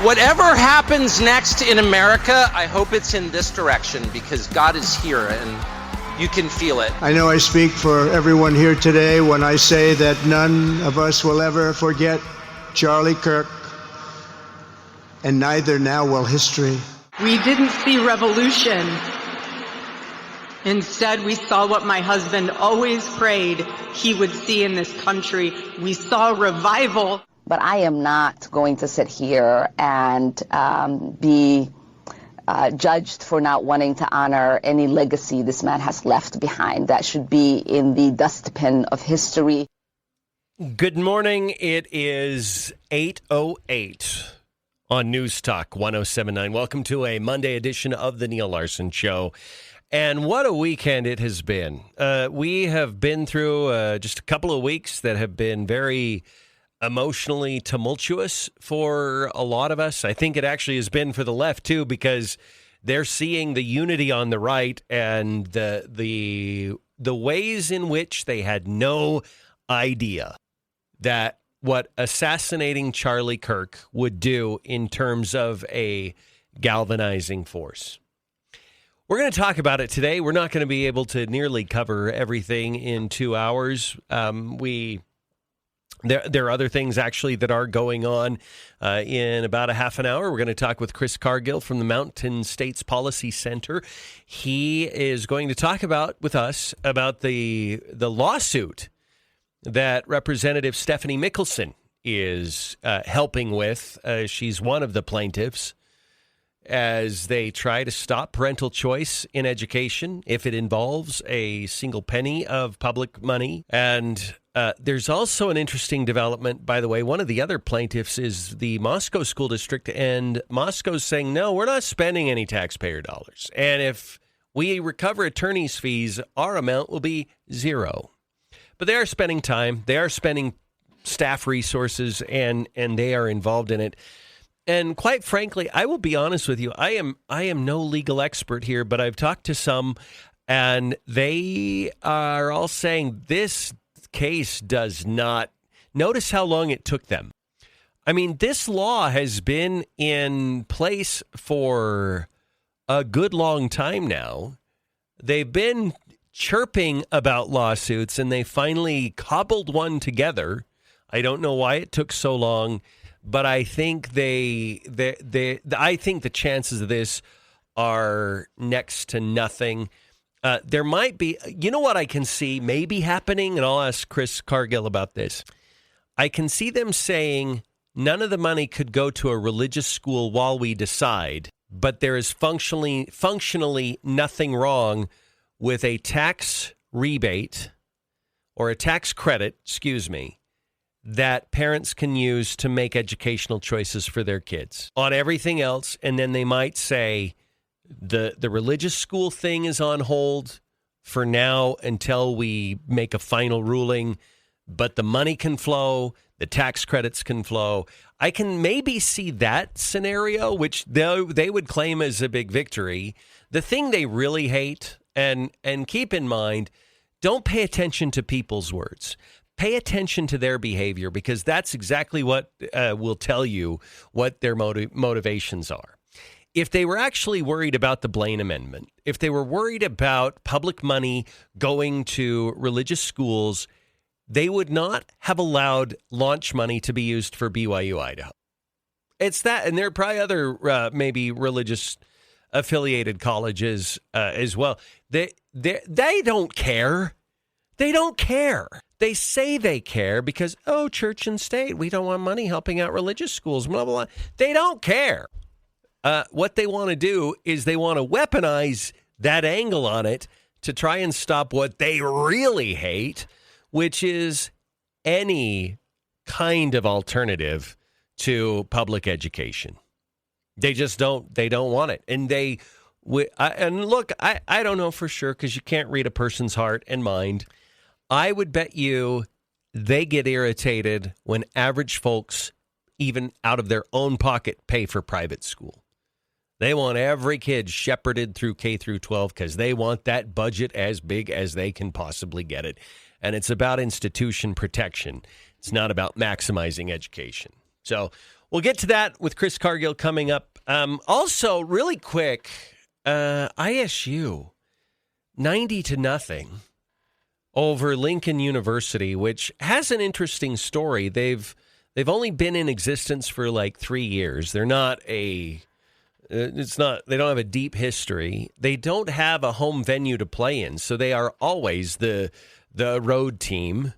Whatever happens next in America, I hope it's in this direction because God is here and you can feel it. I know I speak for everyone here today when I say that none of us will ever forget Charlie Kirk, and neither now will history. We didn't see revolution. Instead, we saw what my husband always prayed he would see in this country. We saw revival. But I am not going to sit here and be judged for not wanting to honor any legacy this man has left behind. That should be in the dustbin of history. Good morning. It is 8:08 on News Talk 107.9. Welcome to a Monday edition of the Neal Larson Show. And what a weekend it has been. We have been through just a couple of weeks that have been very emotionally tumultuous for a lot of us. I think it actually has been for the left, too, because they're seeing the unity on the right and the ways in which they had no idea that what assassinating Charlie Kirk would do in terms of a galvanizing force. We're going to talk about it today. We're not going to be able to nearly cover everything in 2 hours. There are other things, actually, that are going on in about a half an hour. We're going to talk with Chris Cargill from the Mountain States Policy Center. He is going to talk with us about the lawsuit that Representative Stephanie Mickelson is helping with. She's one of the plaintiffs as they try to stop parental choice in education if it involves a single penny of public money. And there's also an interesting development, by the way. One of the other plaintiffs is the Moscow School District, and Moscow's saying, no, we're not spending any taxpayer dollars. And if we recover attorney's fees, our amount will be zero. But they are spending time, they are spending staff resources, and they are involved in it. And quite frankly, I will be honest with you, I am no legal expert here, but I've talked to some, and they are all saying this case does not. Notice how long it took them. I mean, this law has been in place for a good long time now. They've been chirping about lawsuits, and they finally cobbled one together. I don't know why it took so long, but I think I think the chances of this are next to nothing. There might be, you know what I can see maybe happening, and I'll ask Chris Cargill about this. I can see them saying none of the money could go to a religious school while we decide, but there is functionally nothing wrong with a tax rebate or a tax credit, that parents can use to make educational choices for their kids on everything else. And then they might say the religious school thing is on hold for now until we make a final ruling, but the money can flow, the tax credits can flow. I can maybe see that scenario, which they would claim as a big victory. The thing they really hate, and keep in mind, don't pay attention to people's words. Pay attention to their behavior, because that's exactly what will tell you what their motivations are. If they were actually worried about the Blaine Amendment, if they were worried about public money going to religious schools, they would not have allowed launch money to be used for BYU Idaho. It's that, and there are probably other maybe religious affiliated colleges as well. They don't care. They don't care. They say they care because, church and state, we don't want money helping out religious schools, blah, blah, blah. They don't care. What they want to do is they want to weaponize that angle on it to try and stop what they really hate, which is any kind of alternative to public education. They just don't want it. And I don't know for sure because you can't read a person's heart and mind. I would bet you they get irritated when average folks, even out of their own pocket, pay for private school. They want every kid shepherded through K through 12 because they want that budget as big as they can possibly get it. And it's about institution protection. It's not about maximizing education. So We'll get to that with Chris Cargill coming up. Also, really quick, ISU 90-0 over Lincoln University, which has an interesting story. They've only been in existence for like 3 years. They don't have a deep history. They don't have a home venue to play in, so they are always the road team.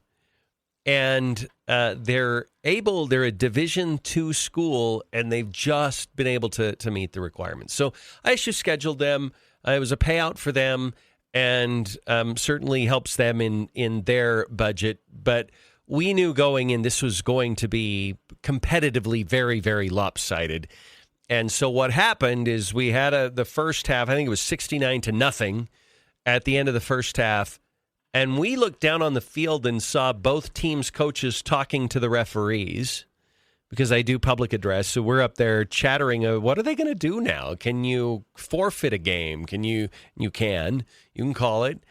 And they're a Division II school, and they've just been able to meet the requirements. So ISU scheduled them. It was a payout for them, and certainly helps them in their budget. But we knew going in this was going to be competitively very, very lopsided. And so what happened is we had the first half, I think it was 69-0 at the end of the first half. And we looked down on the field and saw both teams' coaches talking to the referees, because I do public address. So we're up there chattering, what are they going to do now? Can you forfeit a game? You can call it.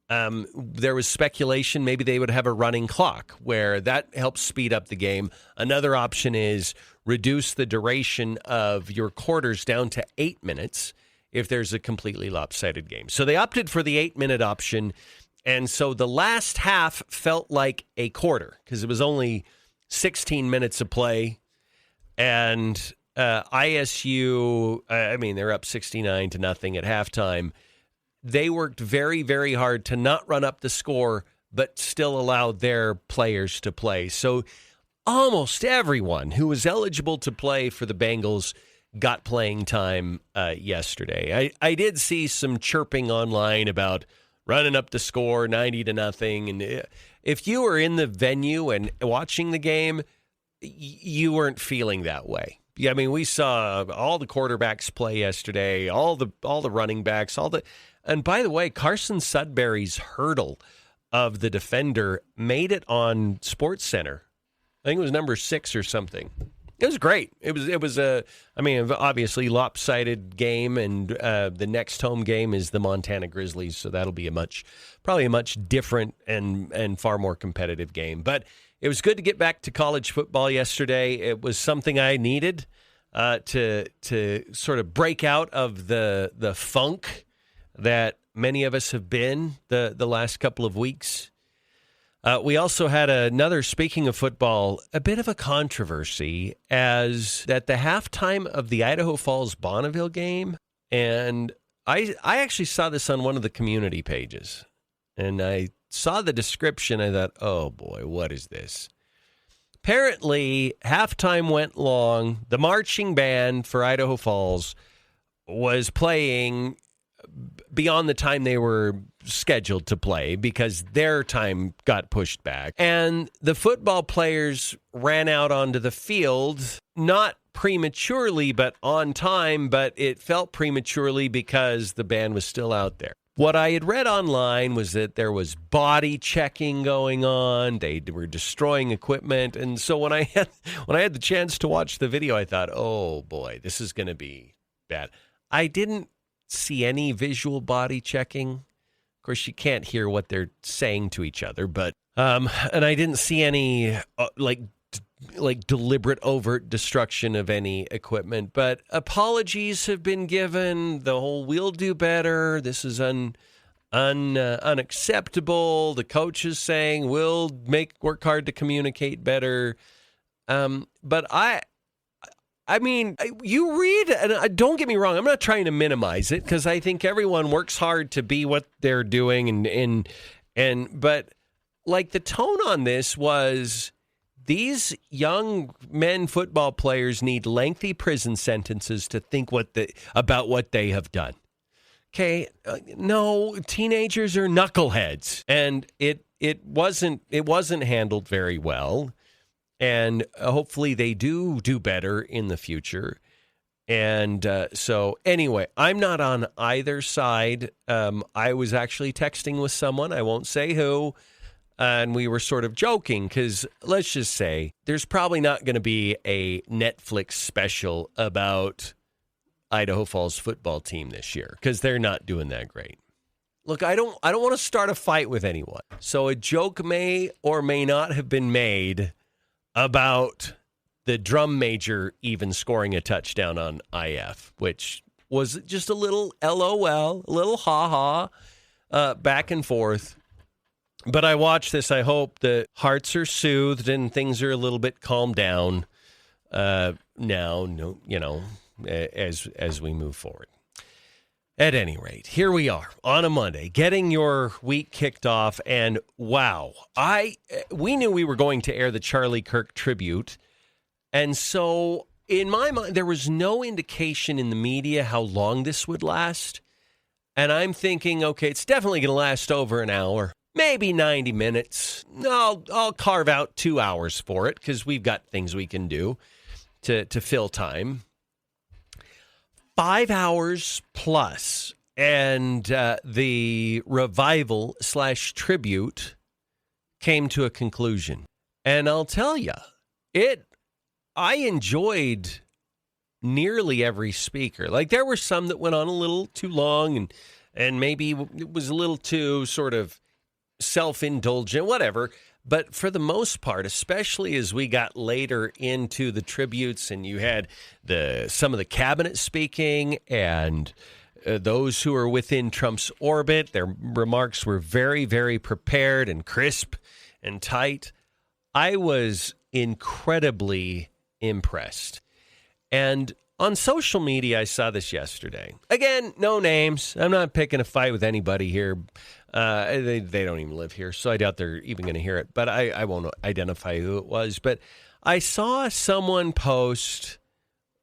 There was speculation maybe they would have a running clock where that helps speed up the game. Another option is reduce the duration of your quarters down to 8 minutes if there's a completely lopsided game. So they opted for the 8-minute option. And so the last half felt like a quarter because it was only 16 minutes of play. And ISU, they're up 69-0 at halftime. They worked very, very hard to not run up the score, but still allow their players to play. So almost everyone who was eligible to play for the Bengals got playing time yesterday. I did see some chirping online about running up the score 90-0. And if you were in the venue and watching the game, you weren't feeling that way. I mean, we saw all the quarterbacks play yesterday, all the running backs, and by the way, Carson Sudbury's hurdle of the defender made it on SportsCenter. I think it was number 6 or something. It was great. It was obviously lopsided game, and the next home game is the Montana Grizzlies, so that'll be probably a much different and far more competitive game. But it was good to get back to college football yesterday. It was something I needed to sort of break out of the funk that many of us have been the last couple of weeks. We also had another, speaking of football, a bit of a controversy as at the halftime of the Idaho Falls Bonneville game, and I actually saw this on one of the community pages, and I saw the description. I thought, oh boy, what is this? Apparently, halftime went long. The marching band for Idaho Falls was playing beyond the time they were scheduled to play because their time got pushed back. And the football players ran out onto the field, not prematurely, but on time, but it felt prematurely because the band was still out there. What I had read online was that there was body checking going on. They were destroying equipment. And so when I had the chance to watch the video, I thought, oh boy, this is going to be bad. I didn't see any visual body checking. Of course, you can't hear what they're saying to each other, but and I didn't see any like deliberate overt destruction of any equipment. But apologies have been given. The whole "we'll do better. This is unacceptable." The coach is saying we'll work hard to communicate better. But I mean, you read, and don't get me wrong, I'm not trying to minimize it because I think everyone works hard to be what they're doing, but like the tone on this was these young men football players need lengthy prison sentences to think about what they have done. Okay, no, teenagers are knuckleheads, and it wasn't handled very well. And hopefully they do better in the future. And so anyway, I'm not on either side. I was actually texting with someone, I won't say who, and we were sort of joking because let's just say there's probably not going to be a Netflix special about Idaho Falls football team this year because they're not doing that great. Look, I don't want to start a fight with anyone. So a joke may or may not have been made about the drum major even scoring a touchdown on IF, which was just a little LOL, a little ha-ha, back and forth. But I watched this. I hope the hearts are soothed and things are a little bit calmed down now, as we move forward. At any rate, here we are on a Monday, getting your week kicked off, and wow, we knew we were going to air the Charlie Kirk tribute, and so in my mind, there was no indication in the media how long this would last, and I'm thinking, okay, it's definitely going to last over an hour. Maybe 90 minutes. I'll carve out 2 hours for it because we've got things we can do to fill time. 5 hours plus, and the revival / tribute came to a conclusion. And I'll tell you, I enjoyed nearly every speaker. Like, there were some that went on a little too long, and maybe it was a little too sort of self-indulgent, whatever. But for the most part, especially as we got later into the tributes and you had some of the cabinet speaking and those who are within Trump's orbit, their remarks were very, very prepared and crisp and tight. I was incredibly impressed. And on social media, I saw this yesterday. Again, no names. I'm not picking a fight with anybody here. They don't even live here, so I doubt they're even going to hear it. But I won't identify who it was. But I saw someone post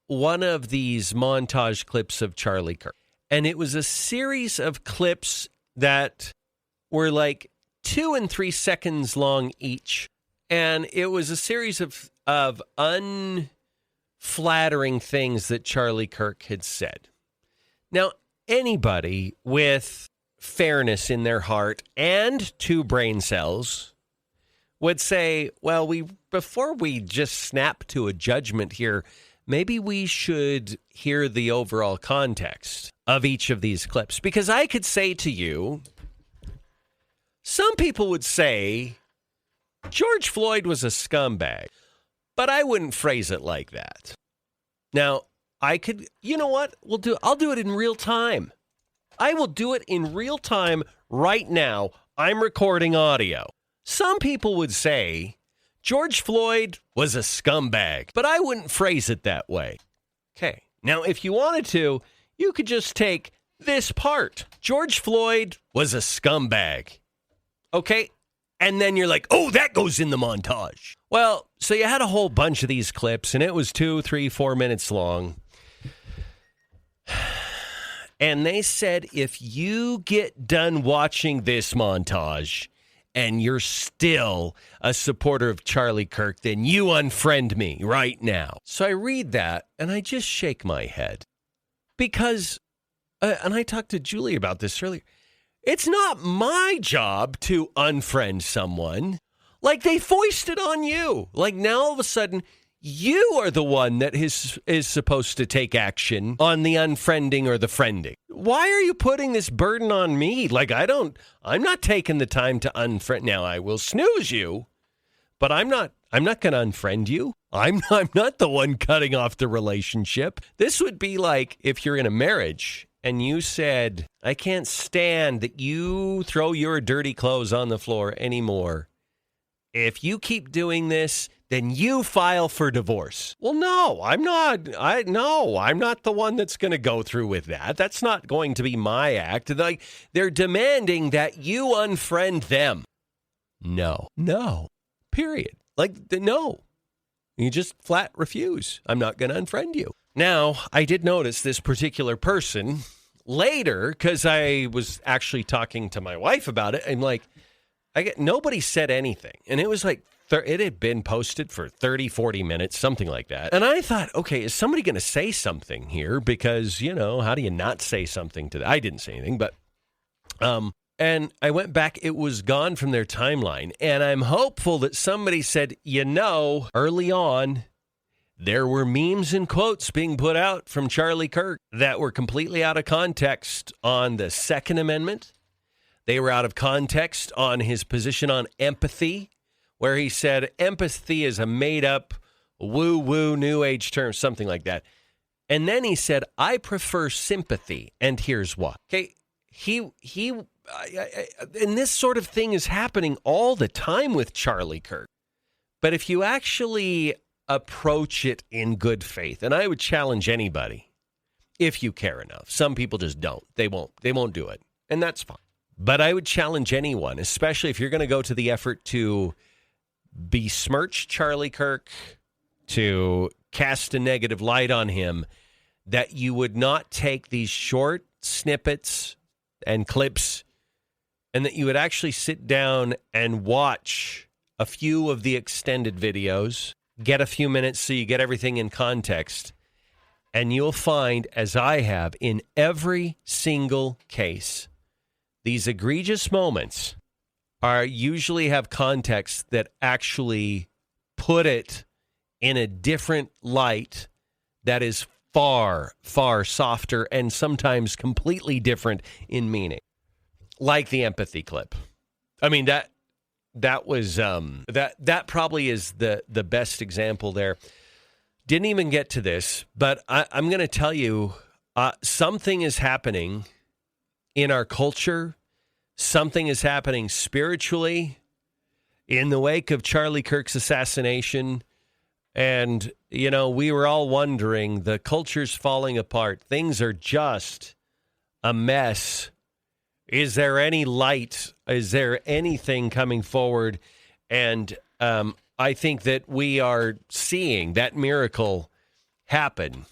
one of these montage clips of Charlie Kirk. And it was a series of clips that were like 2 and 3 seconds long each. And it was a series of unflattering things that Charlie Kirk had said. Now, anybody with fairness in their heart and 2 brain cells would say, well, before we just snap to a judgment here, maybe we should hear the overall context of each of these clips. Because I could say to you, some people would say George Floyd was a scumbag, but I wouldn't phrase it like that. Now, you know what? I'll do it in real time. I will do it in real time right now. I'm recording audio. Some people would say George Floyd was a scumbag, but I wouldn't phrase it that way. Okay. Now, if you wanted to, you could just take this part. George Floyd was a scumbag. Okay. And then you're like, oh, that goes in the montage. Well, so you had a whole bunch of these clips, and it was 2, 3, 4 minutes long. And they said, if you get done watching this montage and you're still a supporter of Charlie Kirk, then you unfriend me right now. So I read that, and I just shake my head. Because, and I talked to Julie about this earlier, it's not my job to unfriend someone. Like, they foisted on you. Like, now all of a sudden, you are the one that is supposed to take action on the unfriending or the friending. Why are you putting this burden on me? Like, I'm not taking the time to unfriend. Now, I will snooze you, but I'm not going to unfriend you. I'm not the one cutting off the relationship. This would be like if you're in a marriage and you said, I can't stand that you throw your dirty clothes on the floor anymore. If you keep doing this, then you file for divorce. Well, no, I'm not. I'm not the one that's going to go through with that. That's not going to be my act. Like, they're demanding that you unfriend them. No, period. Like, no. You just flat refuse. I'm not going to unfriend you. Now, I did notice this particular person later, because I was actually talking to my wife about it. I'm like, nobody said anything. And it was like, it had been posted for 30, 40 minutes, something like that. And I thought, okay, is somebody going to say something here? Because, how do you not say something to that? I didn't say anything, but, and I went back. It was gone from their timeline. And I'm hopeful that somebody said, early on, there were memes and quotes being put out from Charlie Kirk that were completely out of context on the Second Amendment. They were out of context on his position on empathy, where he said empathy is a made-up woo-woo new age term, something like that. And then he said, I prefer sympathy, and here's why. Okay, and this sort of thing is happening all the time with Charlie Kirk. But if you actually approach it in good faith, and I would challenge anybody, if you care enough. Some people just don't. They won't do it, and that's fine. But I would challenge anyone, especially if you're going to go to the effort to besmirch Charlie Kirk, to cast a negative light on him, that you would not take these short snippets and clips, and that you would actually sit down and watch a few of the extended videos, get a few minutes so you get everything in context, and you'll find, as I have in every single case, these egregious moments usually have context that actually put it in a different light that is far, far softer and sometimes completely different in meaning. Like the empathy clip. I mean, that was that probably is the best example there. Didn't even get to this, but I'm going to tell you something is happening in our culture. Something is happening spiritually in the wake of Charlie Kirk's assassination. And, you know, we were all wondering, the culture's falling apart. Things are just a mess. Is there any light? Is there anything coming forward? And I think that we are seeing that miracle happen.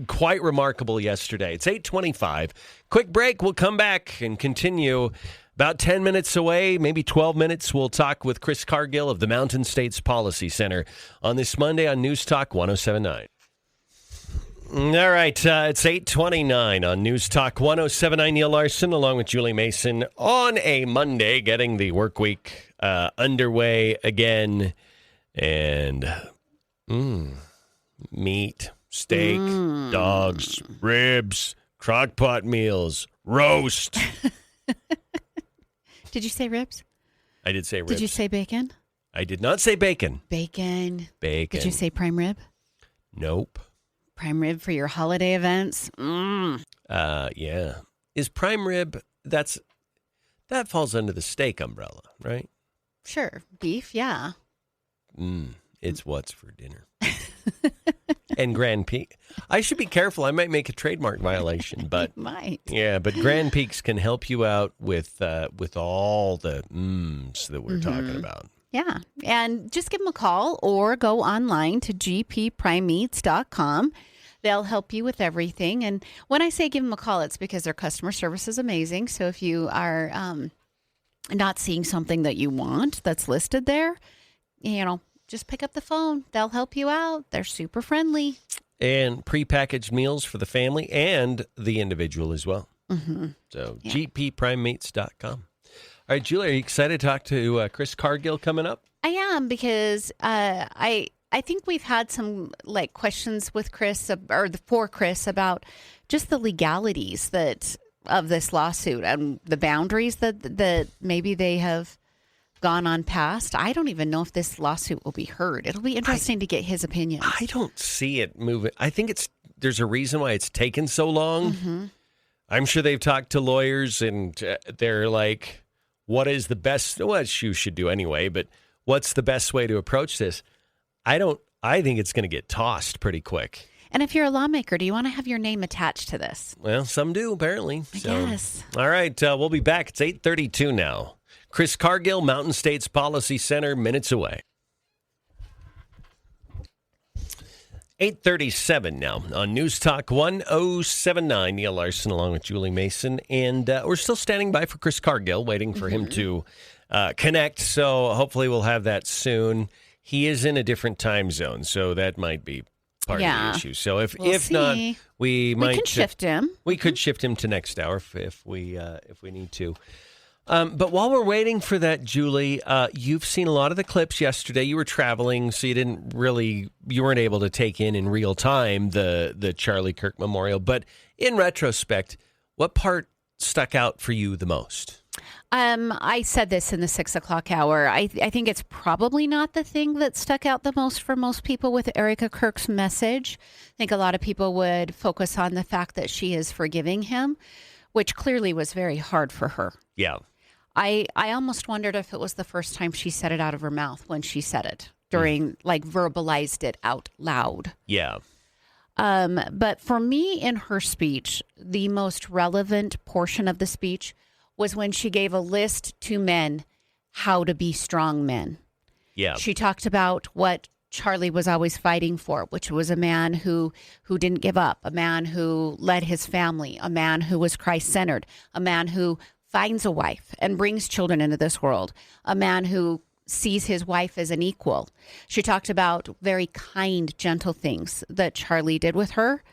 Quite remarkable yesterday. It's 8:25. Quick break. We'll come back and continue. About 10 minutes away, maybe 12 minutes, we'll talk with Chris Cargill of the Mountain States Policy Center on this Monday on News Talk 107.9. All right, it's 8:29 on News Talk 107.9. Neal Larson along with Julie Mason on a Monday, getting the work week underway again. And meat, steak, dogs, ribs, crock-pot meals, roast. Did you say ribs? I did say ribs. Did you say bacon? I did not say bacon. Bacon. Bacon. Did you say prime rib? Nope. Prime rib for your holiday events? Yeah. Is prime rib, that falls under the steak umbrella, right? Sure. Beef, yeah. It's what's for dinner. And Grand Peak. I should be careful. I might make a trademark violation, but You might. Yeah, but Grand Peaks can help you out with all the that we're talking about. Yeah. And just give them a call or go online to gpprimemeats.com. They'll help you with everything. And when I say give them a call, it's because their customer service is amazing. So if you are not seeing something that you want that's listed there, just pick up the phone. They'll help you out. They're super friendly. And prepackaged meals for the family and the individual as well. So gpprimemeats.com. All right, Julie, are you excited to talk to Chris Cargill coming up? I am, because I think we've had some questions with Chris for Chris about just the legalities of this lawsuit and the boundaries that maybe they have gone on past. I don't even know if this lawsuit will be heard. It'll be interesting to get his opinion. I don't see it moving. I think there's a reason why it's taken so long. I'm sure they've talked to lawyers and they're like, what is the best, what you should do anyway, but what's the best way to approach this? I think it's going to get tossed pretty quick. And if you're a lawmaker, do you want to have your name attached to this? Well, some do, apparently. Yes. All right, we'll be back. It's 8:32 now. Chris Cargill, Mountain States Policy Center, minutes away. 8:37 now on News Talk 107.9. Neal Larson along with Julie Mason. And we're still standing by for Chris Cargill, waiting for him to connect. So hopefully we'll have that soon. He is in a different time zone, so that might be part of the issue. So if not, we might shift him. We could shift him to next hour if we need to. But while we're waiting for that, Julie, you've seen a lot of the clips yesterday. You were traveling, so you weren't able to take in real time the Charlie Kirk Memorial. But in retrospect, what part stuck out for you the most? I said this in the 6 o'clock hour. I think it's probably not the thing that stuck out the most for most people with Erica Kirk's message. I think a lot of people would focus on the fact that she is forgiving him, which clearly was very hard for her. Yeah. I almost wondered if it was the first time she said it out of her mouth when she said it during, verbalized it out loud. Yeah. But for me, in her speech, the most relevant portion of the speech was when she gave a list to men how to be strong men. Yeah. She talked about what Charlie was always fighting for, which was a man who didn't give up, a man who led his family, a man who was Christ-centered, a man who finds a wife and brings children into this world, a man who sees his wife as an equal. She talked about very kind, gentle things that Charlie did with her.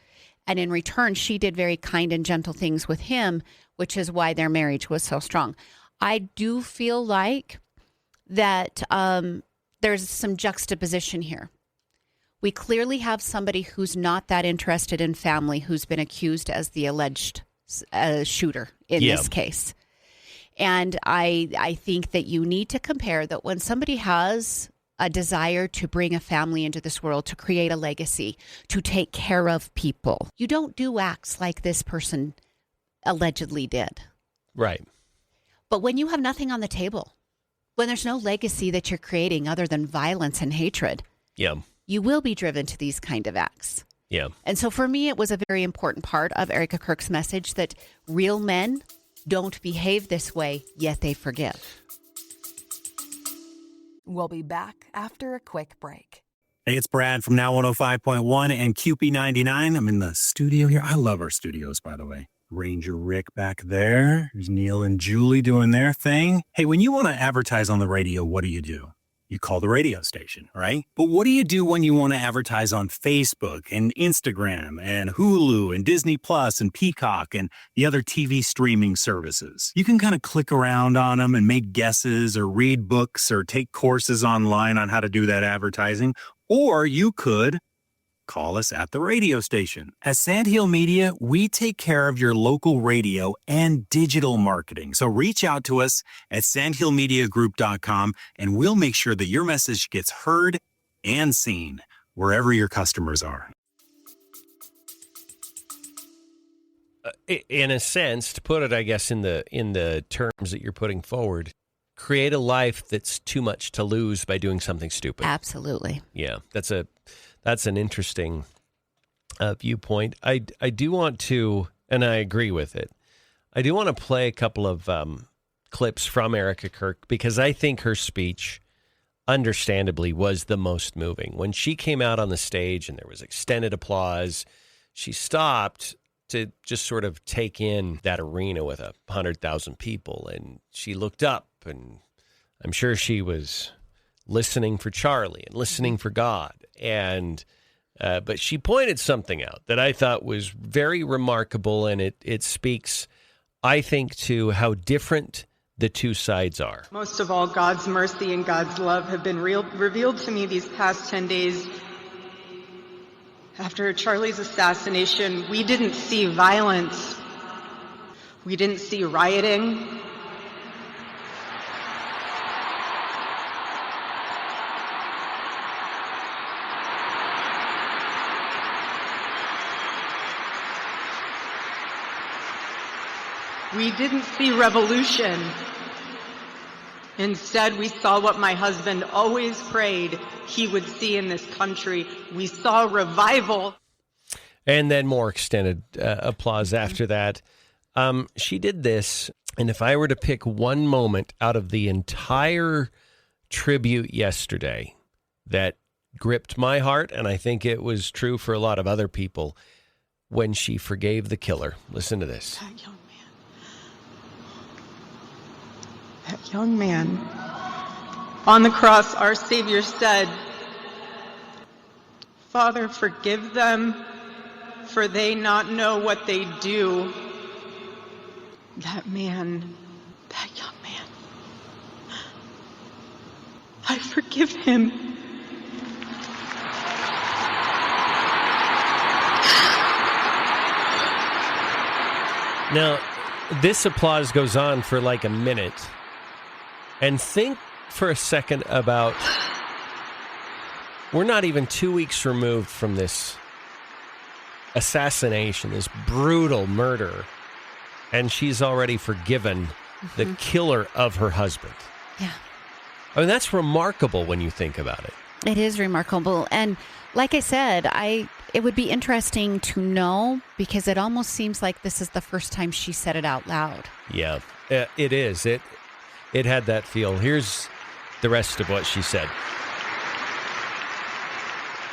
And in return, she did very kind and gentle things with him, which is why their marriage was so strong. I do feel like that there's some juxtaposition here. We clearly have somebody who's not that interested in family, who's been accused as the alleged shooter in this case. And I think that you need to compare that when somebody has a desire to bring a family into this world, to create a legacy, to take care of people, you don't do acts like this person allegedly did. Right. But when you have nothing on the table, when there's no legacy that you're creating other than violence and hatred, you will be driven to these kind of acts. Yeah. And so for me, it was a very important part of Erica Kirk's message that real men don't behave this way, yet they forgive. We'll be back after a quick break. Hey, it's Brad from Now 105.1 and QP99. I'm in the studio here. I love our studios, by the way. Ranger Rick back there. There's Neil and Julie doing their thing. Hey, when you want to advertise on the radio, what do? You call the radio station, right? But what do you do when you want to advertise on Facebook and Instagram and Hulu and Disney Plus and Peacock and the other TV streaming services? You can kind of click around on them and make guesses or read books or take courses online on how to do that advertising. Or you could call us at the radio station. At Sandhill Media, we take care of your local radio and digital marketing. So reach out to us at sandhillmediagroup.com and we'll make sure that your message gets heard and seen wherever your customers are. In a sense, to put it, I guess, in the terms that you're putting forward, create a life that's too much to lose by doing something stupid. Absolutely. Yeah, that's an interesting viewpoint. I do want to, and I agree with it, I do want to play a couple of clips from Erica Kirk because I think her speech, understandably, was the most moving. When she came out on the stage and there was extended applause, she stopped to just sort of take in that arena with 100,000 people, and she looked up, and I'm sure she was listening for Charlie and listening for God. And but she pointed something out that I thought was very remarkable, and it speaks, I think, to how different the two sides are. Most of all, God's mercy and God's love have been revealed to me these past 10 days. After Charlie's assassination, we didn't see violence. We didn't see rioting. We didn't see revolution. Instead, we saw what my husband always prayed he would see in this country. We saw revival. And then more extended applause after that. She did this, and if I were to pick one moment out of the entire tribute yesterday that gripped my heart, and I think it was true for a lot of other people, when she forgave the killer. Listen to this. That young man. On the cross, our Savior said, "Father, forgive them, for they not know what they do." That man, that young man, I forgive him. Now, This applause goes on for like a minute. And think for a second about, we're not even 2 weeks removed from this assassination, this brutal murder, and she's already forgiven the killer of her husband. Yeah. I mean, that's remarkable when you think about it. It is remarkable. And like I said, it would be interesting to know, because it almost seems like this is the first time she said it out loud. Yeah, it is. It had that feel. Here's the rest of what she said.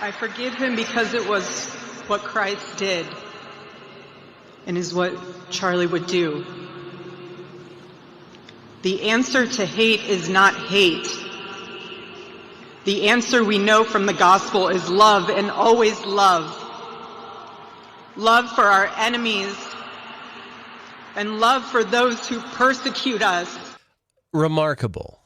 I forgive him because it was what Christ did and is what Charlie would do. The answer to hate is not hate. The answer we know from the gospel is love, and always love. Love for our enemies and love for those who persecute us. Remarkable.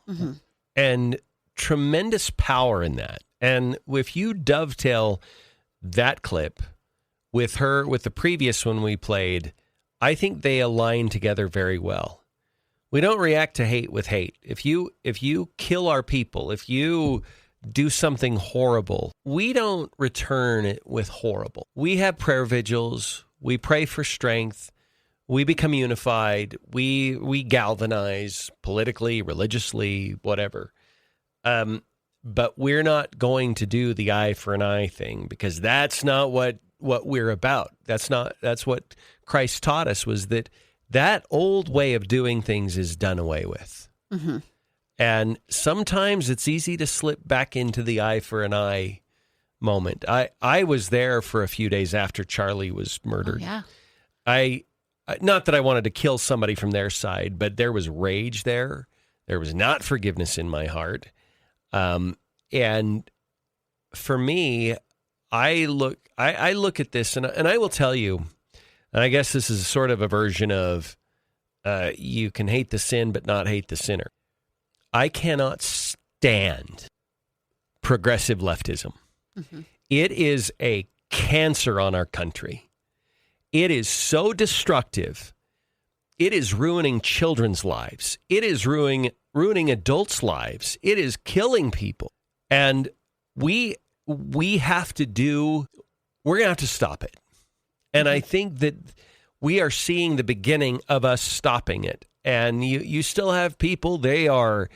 And tremendous power in that. And if you dovetail that clip with the previous one we played, I think they align together very well. We don't react to hate with hate. If you kill our people, if you do something horrible, we don't return it with horrible. We have prayer vigils. We pray for strength. We become unified. We galvanize politically, religiously, whatever. But we're not going to do the eye for an eye thing, because that's not what we're about. That's what Christ taught us, was that old way of doing things is done away with. And sometimes it's easy to slip back into the eye for an eye moment. I was there for a few days after Charlie was murdered. Oh, yeah. Not that I wanted to kill somebody from their side, but there was rage there. There was not forgiveness in my heart. And for me, I look at this, and I will tell you, and I guess this is sort of a version of you can hate the sin but not hate the sinner. I cannot stand progressive leftism. It is a cancer on our country. It is so destructive. It is ruining children's lives. It is ruining adults' lives. It is killing people. And we're going to have to stop it. And I think that we are seeing the beginning of us stopping it. And you still have people, they are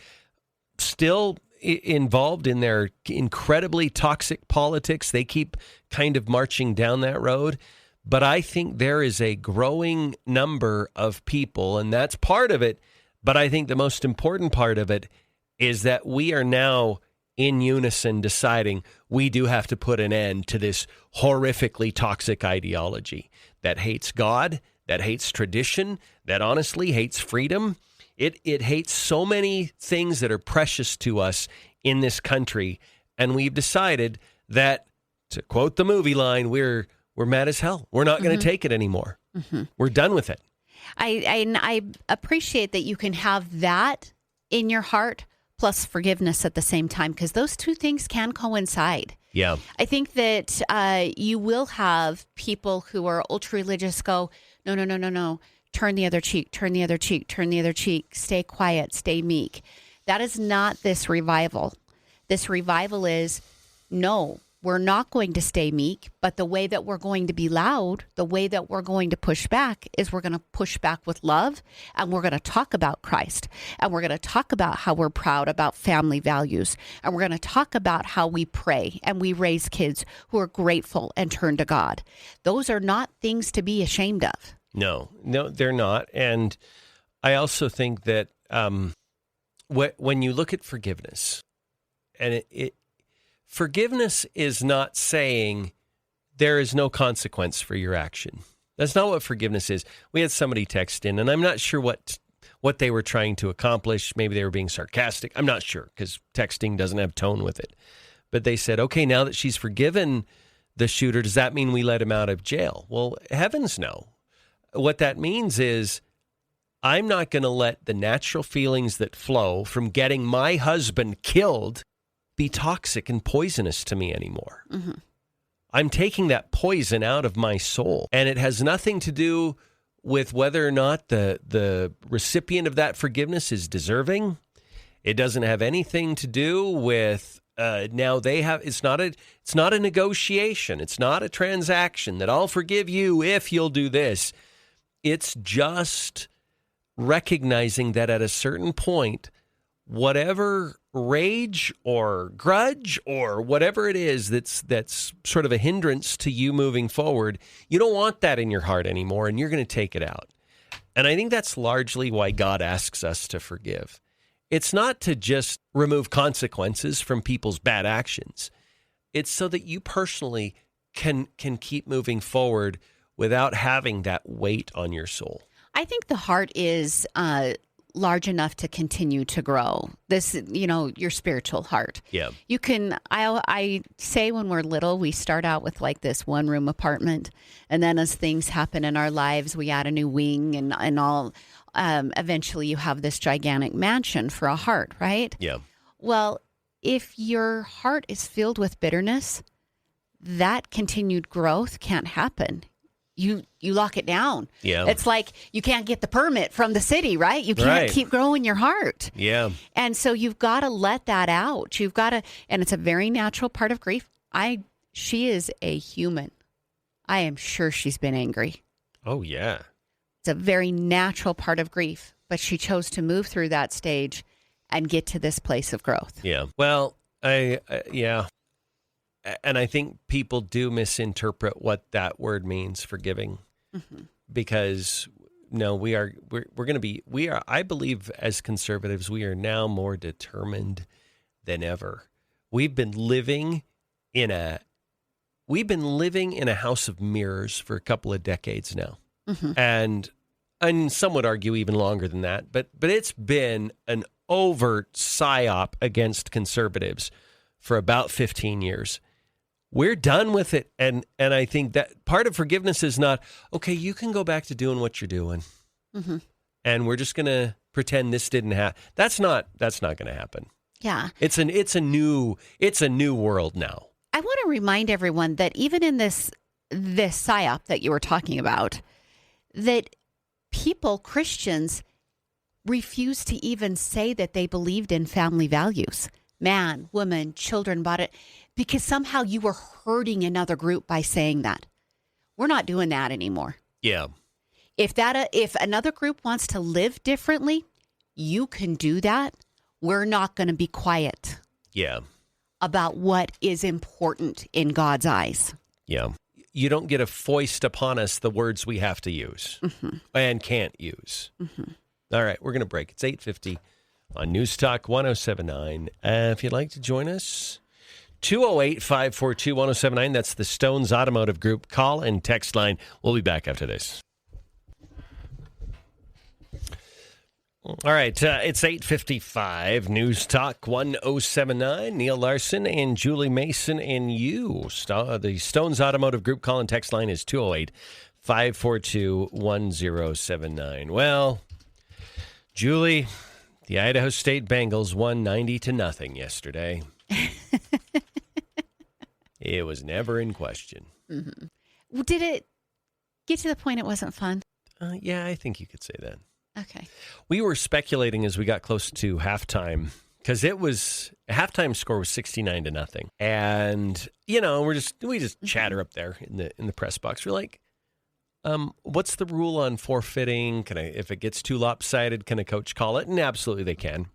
still involved in their incredibly toxic politics. They keep kind of marching down that road. But I think there is a growing number of people, and that's part of it. But I think the most important part of it is that we are now in unison deciding we do have to put an end to this horrifically toxic ideology that hates God, that hates tradition, that honestly hates freedom. It hates so many things that are precious to us in this country. And we've decided that, to quote the movie line, we're mad as hell. We're not going to take it anymore. We're done with it. I appreciate that you can have that in your heart plus forgiveness at the same time, because those two things can coincide. Yeah. I think that you will have people who are ultra-religious go, no. Turn the other cheek, turn the other cheek, turn the other cheek. Stay quiet, stay meek. That is not this revival. This revival is, no, we're not going to stay meek, but the way that we're going to be loud, the way that we're going to push back is we're going to push back with love, and we're going to talk about Christ, and we're going to talk about how we're proud about family values, and we're going to talk about how we pray and we raise kids who are grateful and turn to God. Those are not things to be ashamed of. No, they're not. And I also think that when you look at forgiveness, and forgiveness is not saying there is no consequence for your action. That's not what forgiveness is. We had somebody text in, and I'm not sure what they were trying to accomplish. Maybe they were being sarcastic. I'm not sure, because texting doesn't have tone with it. But they said, okay, now that she's forgiven the shooter, does that mean we let him out of jail? Well, heavens no. What that means is I'm not going to let the natural feelings that flow from getting my husband killed be toxic and poisonous to me anymore. I'm taking that poison out of my soul, and it has nothing to do with whether or not the recipient of that forgiveness is deserving. It doesn't have anything to do with now they have. It's not a negotiation. It's not a transaction that I'll forgive you if you'll do this. It's just recognizing that at a certain point, whatever rage or grudge or whatever it is that's sort of a hindrance to you moving forward, you don't want that in your heart anymore, and you're going to take it out. And I think that's largely why God asks us to forgive. It's not to just remove consequences from people's bad actions. It's so that you personally can keep moving forward without having that weight on your soul. I think the heart is large enough to continue to grow. This, your spiritual heart. Yeah. You can, I say when we're little, we start out with like this one-room apartment. And then as things happen in our lives, we add a new wing and all. Eventually you have this gigantic mansion for a heart, right? Yeah. Well, if your heart is filled with bitterness, that continued growth can't happen. You lock it down. Yeah. It's like you can't get the permit from the city, right? You can't keep growing your heart. Yeah. And so you've got to let that out. You've got to, and it's a very natural part of grief. She is a human. I am sure she's been angry. Oh, yeah. It's a very natural part of grief, but she chose to move through that stage and get to this place of growth. Yeah. Well, yeah. And I think people do misinterpret what that word means, forgiving, because we're going to be, I believe as conservatives, we are now more determined than ever. We've been living in a house of mirrors for a couple of decades now. And some would argue even longer than that, but it's been an overt psyop against conservatives for about 15 years. We're done with it. And I think that part of forgiveness is not, okay, you can go back to doing what you're doing. And we're just going to pretend this didn't happen. That's not going to happen. Yeah. It's a new world now. I want to remind everyone that even in this psyop that you were talking about, that people, Christians, refuse to even say that they believed in family values. Man, woman, children, bought it. Because somehow you were hurting another group by saying that. We're not doing that anymore. Yeah. If another group wants to live differently, you can do that. We're not going to be quiet. Yeah. About what is important in God's eyes. Yeah. You don't get to foist upon us the words we have to use and can't use. All right, we're going to break. It's 8:50 on News Talk 107.9. If you'd like to join us, 208-542-1079. That's the Stones Automotive Group call and text line. We'll be back after this. All right, it's 8:55. News Talk 107.9. Neal Larson and Julie Mason and you. The Stones Automotive Group call and text line is 208-542-1079. Well, Julie, the Idaho State Bengals won 90-0 yesterday. It was never in question. Did it get to the point it wasn't fun? Yeah, I think you could say that. Okay. We were speculating as we got close to halftime because halftime score was 69-0, and we just chatter up there in the press box. We're like, what's the rule on forfeiting? If it gets too lopsided, can a coach call it? And absolutely they can.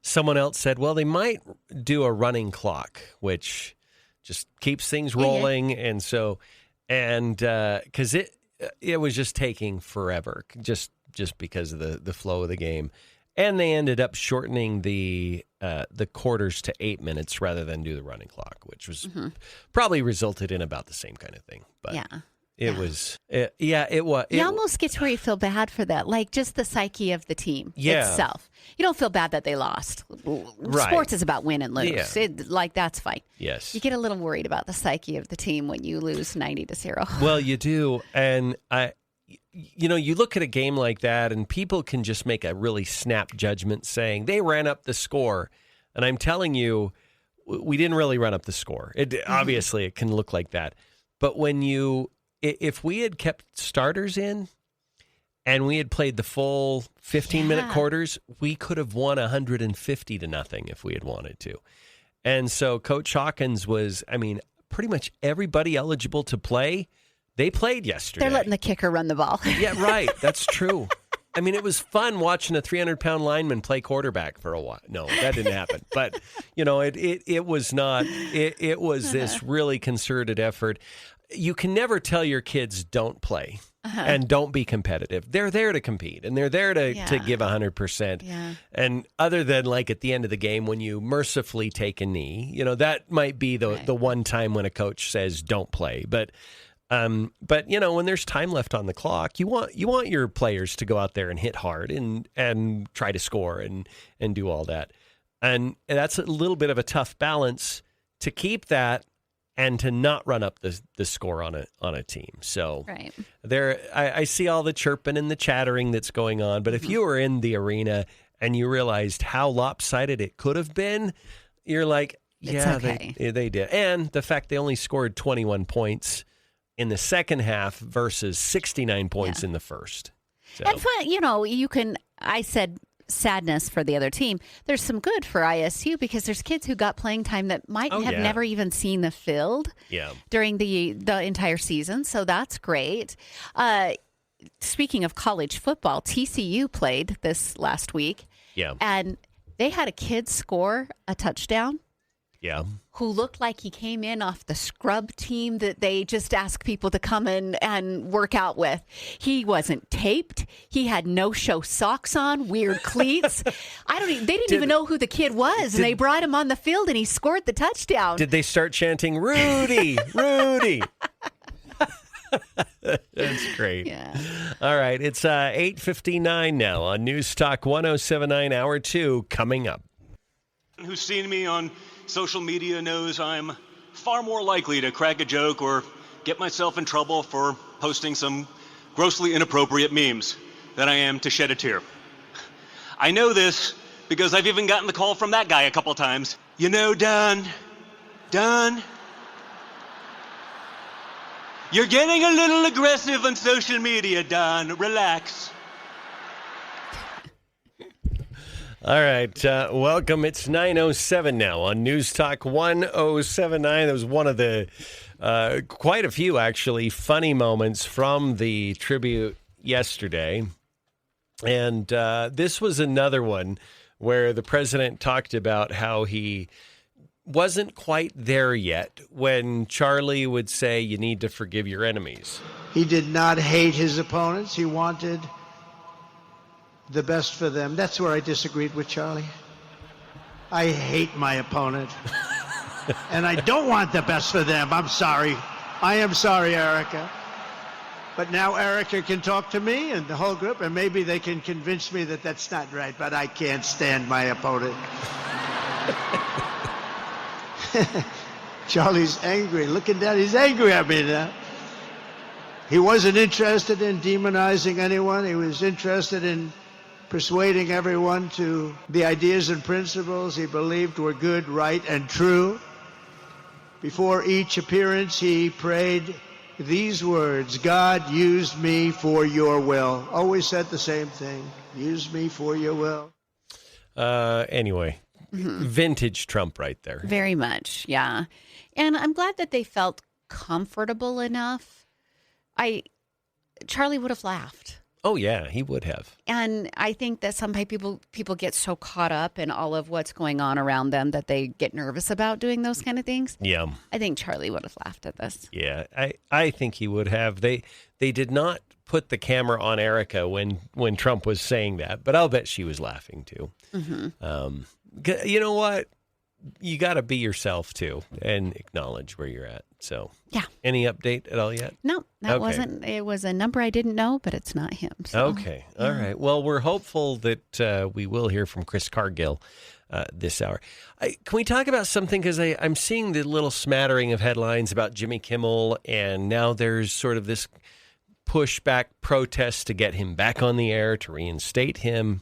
Someone else said, well, they might do a running clock, which just keeps things rolling, and so because it was just taking forever, just because of the flow of the game. And they ended up shortening the quarters to 8 minutes rather than do the running clock, which was probably resulted in about the same kind of thing. But it was. You almost get to where you feel bad for that, like just the psyche of the team itself. You don't feel bad that they lost. Right. Sports is about win and lose. Yeah. That's fine. Yes. You get a little worried about the psyche of the team when you lose 90-0. Well, you do. And you look at a game like that and people can just make a really snap judgment saying they ran up the score. And I'm telling you, we didn't really run up the score. Obviously, it can look like that. But if we had kept starters in, and we had played the full 15-minute quarters, we could have won 150-0 if we had wanted to. And so Coach Hawkins was, pretty much everybody eligible to play, they played yesterday. They're letting the kicker run the ball. Yeah, right. That's true. It was fun watching a 300-pound lineman play quarterback for a while. No, that didn't happen. But, it was not. It was this really concerted effort. You can never tell your kids don't play and don't be competitive. They're there to compete, and they're there to give 100%. Yeah. And other than like at the end of the game when you mercifully take a knee, that might be the one time when a coach says don't play. But when there's time left on the clock, you want your players to go out there and hit hard and try to score and do all that. And that's a little bit of a tough balance to keep that and to not run up the score on a team. So I see all the chirping and the chattering that's going on. But if you were in the arena and you realized how lopsided it could have been, you're like, yeah, they did. And the fact they only scored 21 points in the second half versus 69 points in the first. So. And I said sadness for the other team. There's some good for ISU because there's kids who got playing time that might have never even seen the field during the entire season. So that's great. Speaking of college football, TCU played this last week. Yeah. And they had a kid score a touchdown. Yeah. Who looked like he came in off the scrub team that they just ask people to come in and work out with. He wasn't taped. He had no-show socks on, weird cleats. They didn't even know who the kid was, and they brought him on the field, and he scored the touchdown. Did they start chanting, Rudy, Rudy? That's great. Yeah. All right, it's 8:59 now on News Talk 1079, Hour 2, coming up. Who's seen me on social media knows I'm far more likely to crack a joke or get myself in trouble for posting some grossly inappropriate memes than I am to shed a tear. I know this because I've even gotten the call from that guy a couple times. Don, you're getting a little aggressive on social media, Don. Relax. All right, welcome. It's 9:07 now on News Talk 1079. That was one of the, quite a few actually, funny moments from the tribute yesterday. And this was another one where the president talked about how he wasn't quite there yet when Charlie would say, you need to forgive your enemies. He did not hate his opponents. He wanted the best for them. That's where I disagreed with Charlie. I hate my opponent. And I don't want the best for them. I'm sorry. I am sorry, Erica. But now Erica can talk to me and the whole group, and maybe they can convince me that that's not right, but I can't stand my opponent. Charlie's angry. Looking down, he's angry at me now. He wasn't interested in demonizing anyone. He was interested in persuading everyone to the ideas and principles he believed were good, right, and true. Before each appearance, he prayed these words, God, use me for your will. Always said the same thing, use me for your will. Anyway, vintage Trump right there. Very much, yeah. And I'm glad that they felt comfortable enough. Charlie would have laughed. Oh, yeah, he would have. And I think that sometimes people get so caught up in all of what's going on around them that they get nervous about doing those kind of things. Yeah. I think Charlie would have laughed at this. Yeah, I think he would have. They did not put the camera on Erica when Trump was saying that, but I'll bet she was laughing too. You know what? You got to be yourself too and acknowledge where you're at. So, yeah. Any update at all yet? No, that wasn't. It was a number I didn't know, but it's not him. So. Okay. All right. Well, we're hopeful that we will hear from Chris Cargill this hour. Can we talk about something? Because I'm seeing the little smattering of headlines about Jimmy Kimmel, and now there's sort of this pushback protest to get him back on the air, to reinstate him.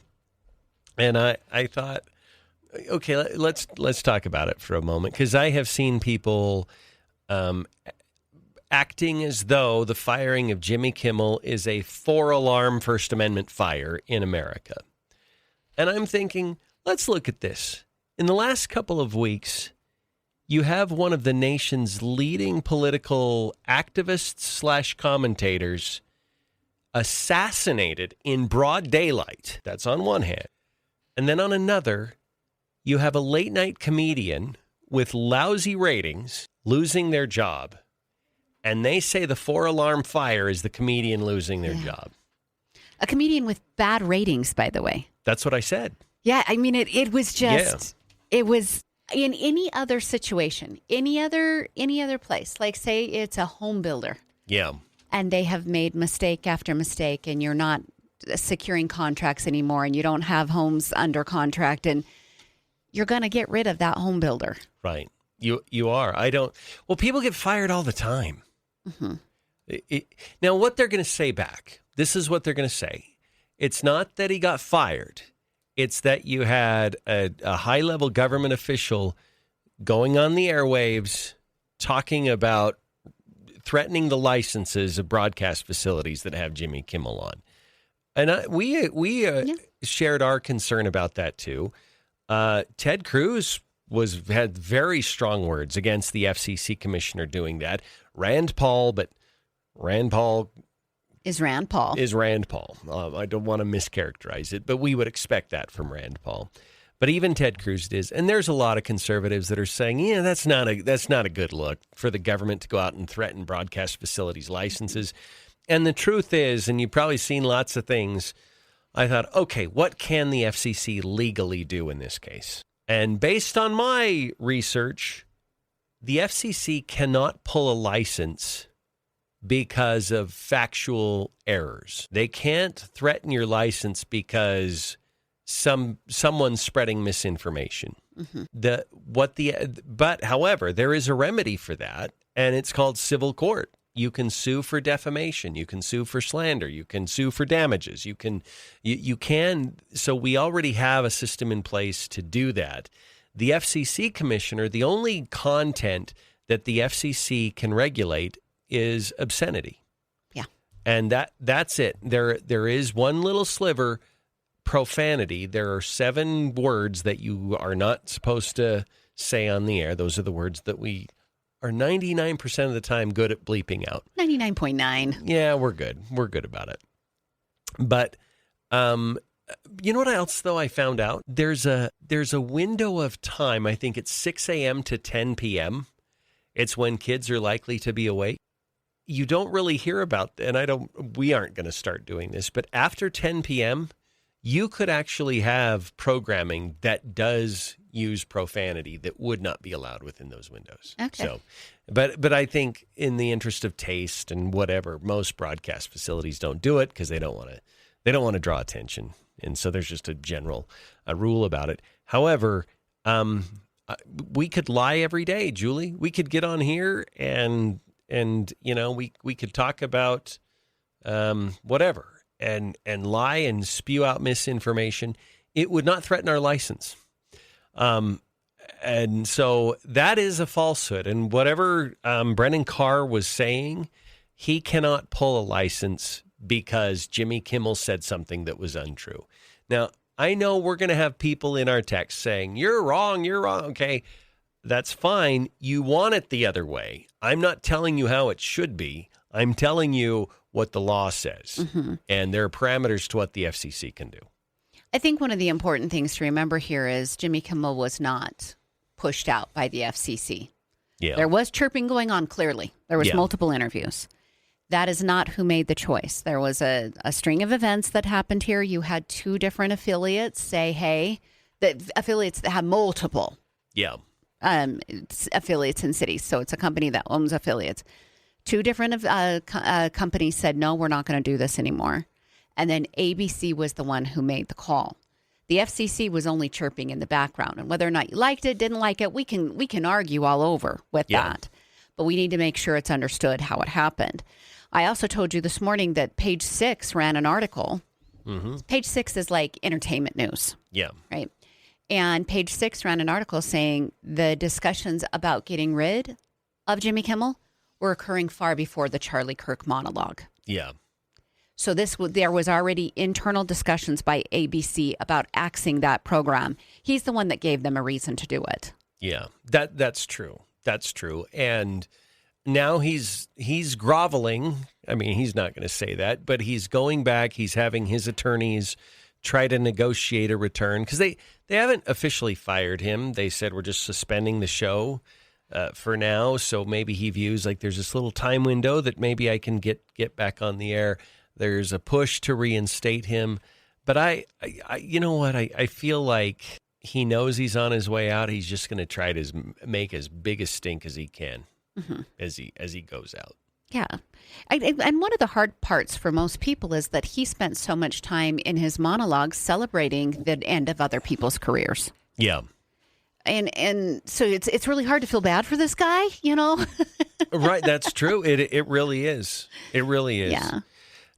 And I thought, okay, let's talk about it for a moment, because I have seen people acting as though the firing of Jimmy Kimmel is a 4-alarm First Amendment fire in America. And I'm thinking, let's look at this. In the last couple of weeks, you have one of the nation's leading political activists / commentators assassinated in broad daylight. That's on one hand. And then on another, you have a late-night comedian with lousy ratings losing their job. And they say the 4-alarm fire is the comedian losing their job. A comedian with bad ratings, by the way. That's what I said. Yeah, I mean, it was just, it was in any other situation, any other place, like say it's a home builder. Yeah. And they have made mistake after mistake, and you're not securing contracts anymore, and you don't have homes under contract, and you're going to get rid of that home builder. Right. You are. Well, people get fired all the time. Mm-hmm. Now, what they're going to say back, this is what they're going to say. It's not that he got fired. It's that you had a high-level government official going on the airwaves talking about threatening the licenses of broadcast facilities that have Jimmy Kimmel on. And we shared our concern about that, too. Ted Cruz had very strong words against the FCC commissioner doing that. Rand Paul is Rand Paul. I don't want to mischaracterize it, but we would expect that from Rand Paul. But even Ted Cruz is, and there's a lot of conservatives that are saying, yeah, that's not a good look for the government to go out and threaten broadcast facilities licenses. And the truth is, and you've probably seen lots of things, I thought, okay, what can the FCC legally do in this case? And based on my research, the FCC cannot pull a license because of factual errors. They can't threaten your license because someone's spreading misinformation. Mm-hmm. But however, there is a remedy for that, and it's called civil court. You can sue for defamation. You can sue for slander. You can sue for damages. You can. So we already have a system in place to do that. The FCC commissioner, the only content that the FCC can regulate is obscenity. Yeah. And that's it. There is one little sliver, profanity. There are 7 words that you are not supposed to say on the air. Those are the words that we are 99% of the time good at bleeping out. 99.9. Yeah, we're good. We're good about it. But you know what else, though, I found out? There's a window of time. I think it's 6 a.m. to 10 p.m. It's when kids are likely to be awake. You don't really hear about, and we aren't going to start doing this, but after 10 p.m., you could actually have programming that does use profanity that would not be allowed within those windows. Okay. So, but I think in the interest of taste and whatever, most broadcast facilities don't do it because they don't want to draw attention, and so there's just a rule about it. However, we could lie every day, Julie. We could get on here and we could talk about whatever and lie and spew out misinformation. It would not threaten our license. And so that is a falsehood. And whatever Brennan Carr was saying, he cannot pull a license because Jimmy Kimmel said something that was untrue. Now, I know we're going to have people in our text saying, you're wrong. Okay, that's fine. You want it the other way. I'm not telling you how it should be. I'm telling you what the law says. Mm-hmm. And there are parameters to what the FCC can do. I think one of the important things to remember here is Jimmy Kimmel was not pushed out by the FCC. Yeah. There was chirping going on, clearly. There was multiple interviews. That is not who made the choice. There was a string of events that happened here. You had 2 different affiliates say, hey, the affiliates that have multiple affiliates in cities. So it's a company that owns affiliates. 2 different companies said, no, we're not going to do this anymore. And then ABC was the one who made the call. The FCC was only chirping in the background. And whether or not you liked it, didn't like it, we can argue all over with that. But we need to make sure it's understood how it happened. I also told you this morning that Page 6 ran an article. Mm-hmm. Page 6 is like entertainment news. Yeah. Right. And Page 6 ran an article saying the discussions about getting rid of Jimmy Kimmel were occurring far before the Charlie Kirk monologue. Yeah. So there was already internal discussions by ABC about axing that program. He's the one that gave them a reason to do it. Yeah, that's true. That's true. And now he's groveling. I mean, he's not going to say that, but he's going back. He's having his attorneys try to negotiate a return because they haven't officially fired him. They said we're just suspending the show for now. So maybe he views like there's this little time window that maybe I can get back on the air. There's a push to reinstate him. But I you know what? I feel like he knows he's on his way out. He's just going to try to make as big a stink as he can as he goes out. Yeah. And one of the hard parts for most people is that he spent so much time in his monologues celebrating the end of other people's careers. Yeah. And so it's really hard to feel bad for this guy, you know? Right. That's true. It really is. It really is. Yeah.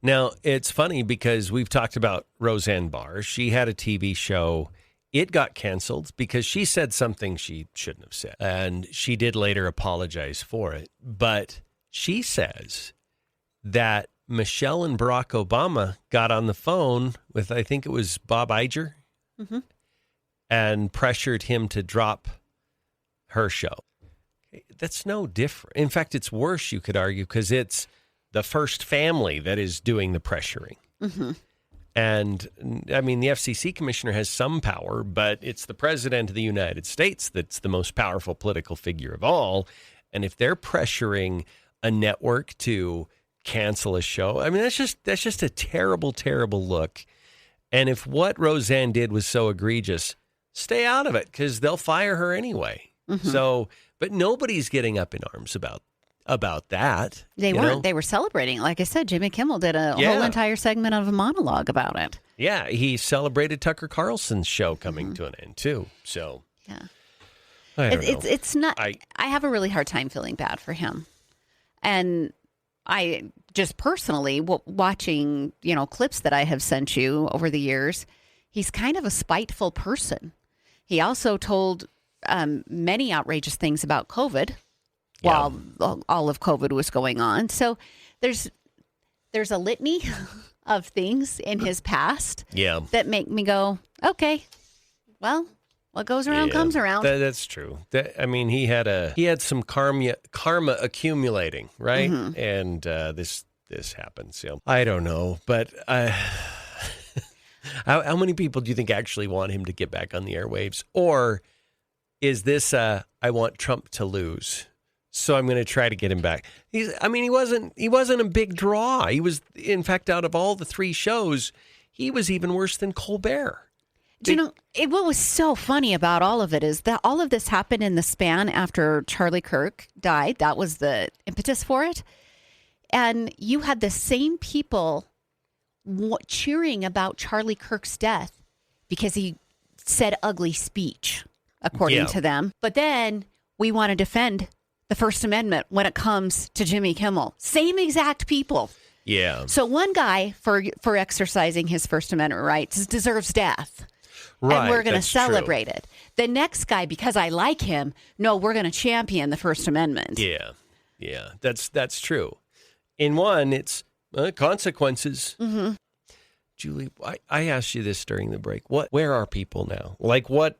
Now, it's funny because we've talked about Roseanne Barr. She had a TV show. It got canceled because she said something she shouldn't have said. And she did later apologize for it. But she says that Michelle and Barack Obama got on the phone with, I think it was Bob Iger, and pressured him to drop her show. That's no different. In fact, it's worse, you could argue, because it's the first family that is doing the pressuring. And, I mean, the FCC commissioner has some power, but it's the president of the United States that's the most powerful political figure of all. And if they're pressuring a network to cancel a show, I mean, that's just a terrible, terrible look. And if what Roseanne did was so egregious, stay out of it because they'll fire her anyway. So, but nobody's getting up in arms about that. They weren't. Know? They were celebrating. Like I said, Jimmy Kimmel did a whole entire segment of a monologue about it. Yeah, he celebrated Tucker Carlson's show coming to an end too. So yeah, I don't know. It's not. I have a really hard time feeling bad for him, and I just personally watching clips that I have sent you over the years. He's kind of a spiteful person. He also told many outrageous things about COVID. While all of COVID was going on. So there's a litany of things in his past that make me go, okay, well, what goes around comes around. That's true. I mean, he had some karma accumulating, right? And this happened. So I don't know, but how many people do you think actually want him to get back on the airwaves? Or is this I want Trump to lose? So I'm going to try to get him back. He wasn't a big draw. He was, in fact, out of all the three shows, he was even worse than Colbert. Do you know, what was so funny about all of it is that all of this happened in the span after Charlie Kirk died. That was the impetus for it. And you had the same people cheering about Charlie Kirk's death because he said ugly speech, according to them. But then we want to defend the First Amendment when it comes to Jimmy Kimmel. Same exact people. Yeah. So one guy for exercising his First Amendment rights deserves death. Right. And we're going to celebrate it. The next guy, because I like him, no, we're going to champion the First Amendment. Yeah. Yeah. That's true. In one, it's consequences. Julie, I asked you this during the break. Where are people now? Like what?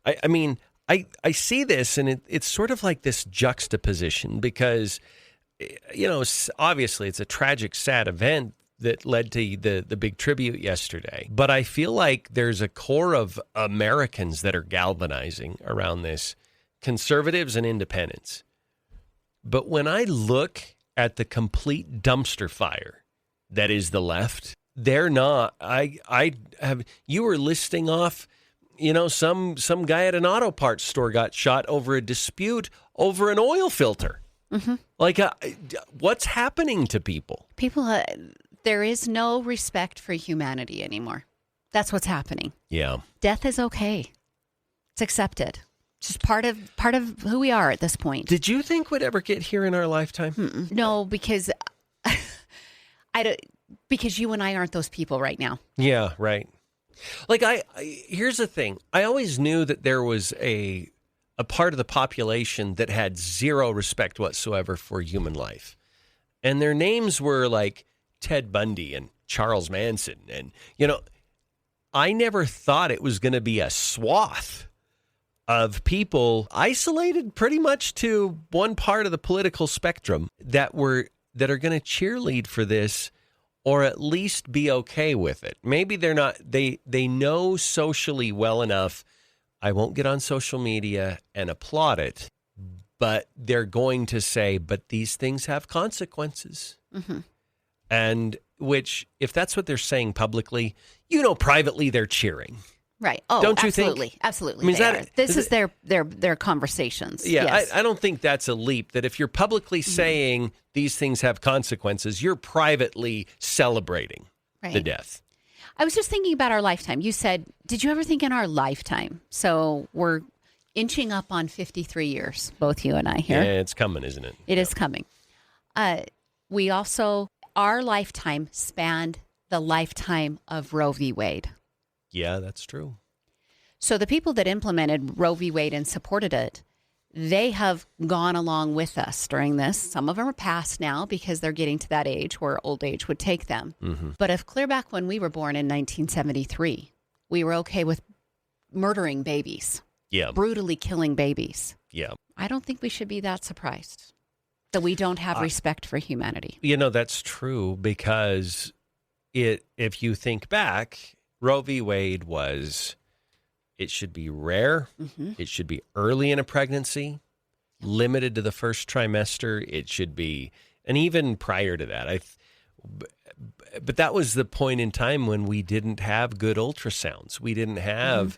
I mean, I see this, and it's sort of like this juxtaposition because, obviously it's a tragic, sad event that led to the big tribute yesterday. But I feel like there's a core of Americans that are galvanizing around this, conservatives and independents. But when I look at the complete dumpster fire that is the left, they're not. You were listing off. Some guy at an auto parts store got shot over a dispute over an oil filter. Like, what's happening to people? People, there is no respect for humanity anymore. That's what's happening. Yeah. Death is okay. It's accepted. It's just part of who we are at this point. Did you think we'd ever get here in our lifetime? No, because because you and I aren't those people right now. Yeah, right. Like here's the thing. I always knew that there was a a part of the population that had zero respect whatsoever for human life. And their names were like Ted Bundy and Charles Manson. And, I never thought it was going to be a swath of people isolated pretty much to one part of the political spectrum that are going to cheerlead for this, or at least be okay with it. Maybe they're not, they know socially well enough, I won't get on social media and applaud it, but they're going to say, but these things have consequences. Mm-hmm. And which, if that's what they're saying publicly, privately they're cheering. Right. Oh, don't you absolutely. think? Absolutely. I mean, this is their conversations. Yeah, yes. I don't think that's a leap, that if you're publicly saying these things have consequences, you're privately celebrating the death. I was just thinking about our lifetime. You said, did you ever think in our lifetime? So we're inching up on 53 years, both you and I here. Yeah, it's coming, isn't it? It is coming. We also, our lifetime spanned the lifetime of Roe v. Wade. Yeah, that's true. So the people that implemented Roe v. Wade and supported it, they have gone along with us during this. Some of them are past now because they're getting to that age where old age would take them. Mm-hmm. But if clear back when we were born in 1973, we were okay with murdering babies. Yeah. Brutally killing babies. Yeah. I don't think we should be that surprised that we don't have respect for humanity. That's true, because if you think back, Roe v. Wade it should be rare. Mm-hmm. It should be early in a pregnancy, limited to the first trimester. It should be, and even prior to that, but that was the point in time when we didn't have good ultrasounds. We didn't have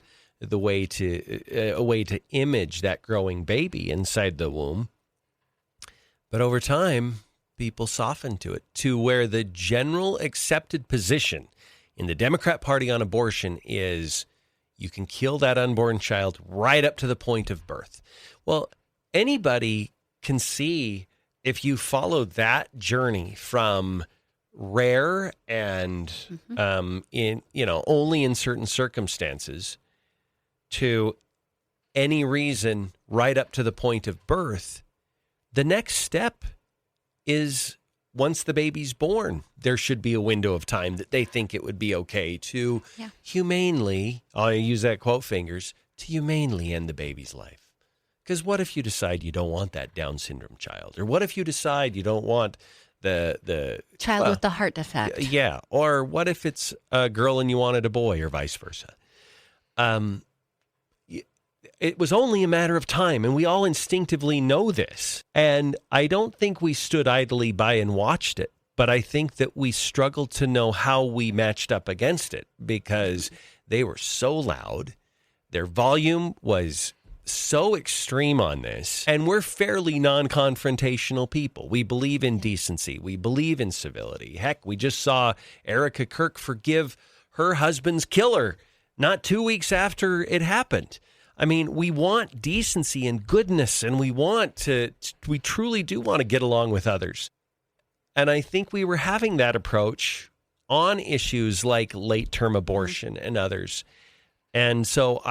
a way to image that growing baby inside the womb. But over time, people softened to it, to where the general accepted position in the Democrat Party on abortion is you can kill that unborn child right up to the point of birth. Well, anybody can see, if you follow that journey from rare and only in certain circumstances to any reason right up to the point of birth, the next step is, once the baby's born, there should be a window of time that they think it would be okay to humanely, I'll use that quote fingers, to humanely end the baby's life. Because what if you decide you don't want that Down syndrome child? Or what if you decide you don't want the child with the heart defect? Yeah. Or what if it's a girl and you wanted a boy, or vice versa? It was only a matter of time, and we all instinctively know this. And I don't think we stood idly by and watched it, but I think that we struggled to know how we matched up against it, because they were so loud. Their volume was so extreme on this, and we're fairly non-confrontational people. We believe in decency. We believe in civility. Heck, we just saw Erica Kirk forgive her husband's killer not 2 weeks after it happened. I mean, we want decency and goodness, and we truly do want to get along with others. And I think we were having that approach on issues like late-term abortion and others. And so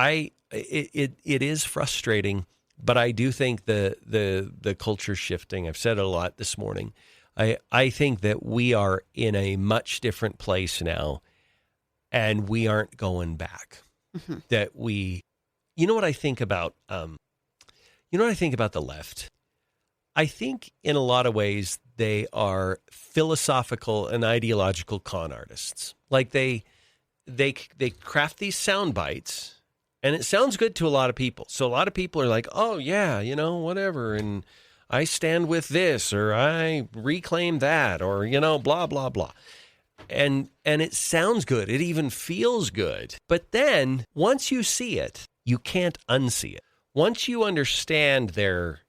it is frustrating, but I do think the culture shifting. I've said it a lot this morning. I think that we are in a much different place now, and we aren't going back. Mm-hmm. That we... You know what I think about? The left? I think in a lot of ways they are philosophical and ideological con artists. Like they craft these sound bites, and it sounds good to a lot of people. So a lot of people are like, "Oh yeah, whatever," and I stand with this, or I reclaim that, or blah blah blah. And it sounds good. It even feels good. But then once you see it, you can't unsee it. Once you understand their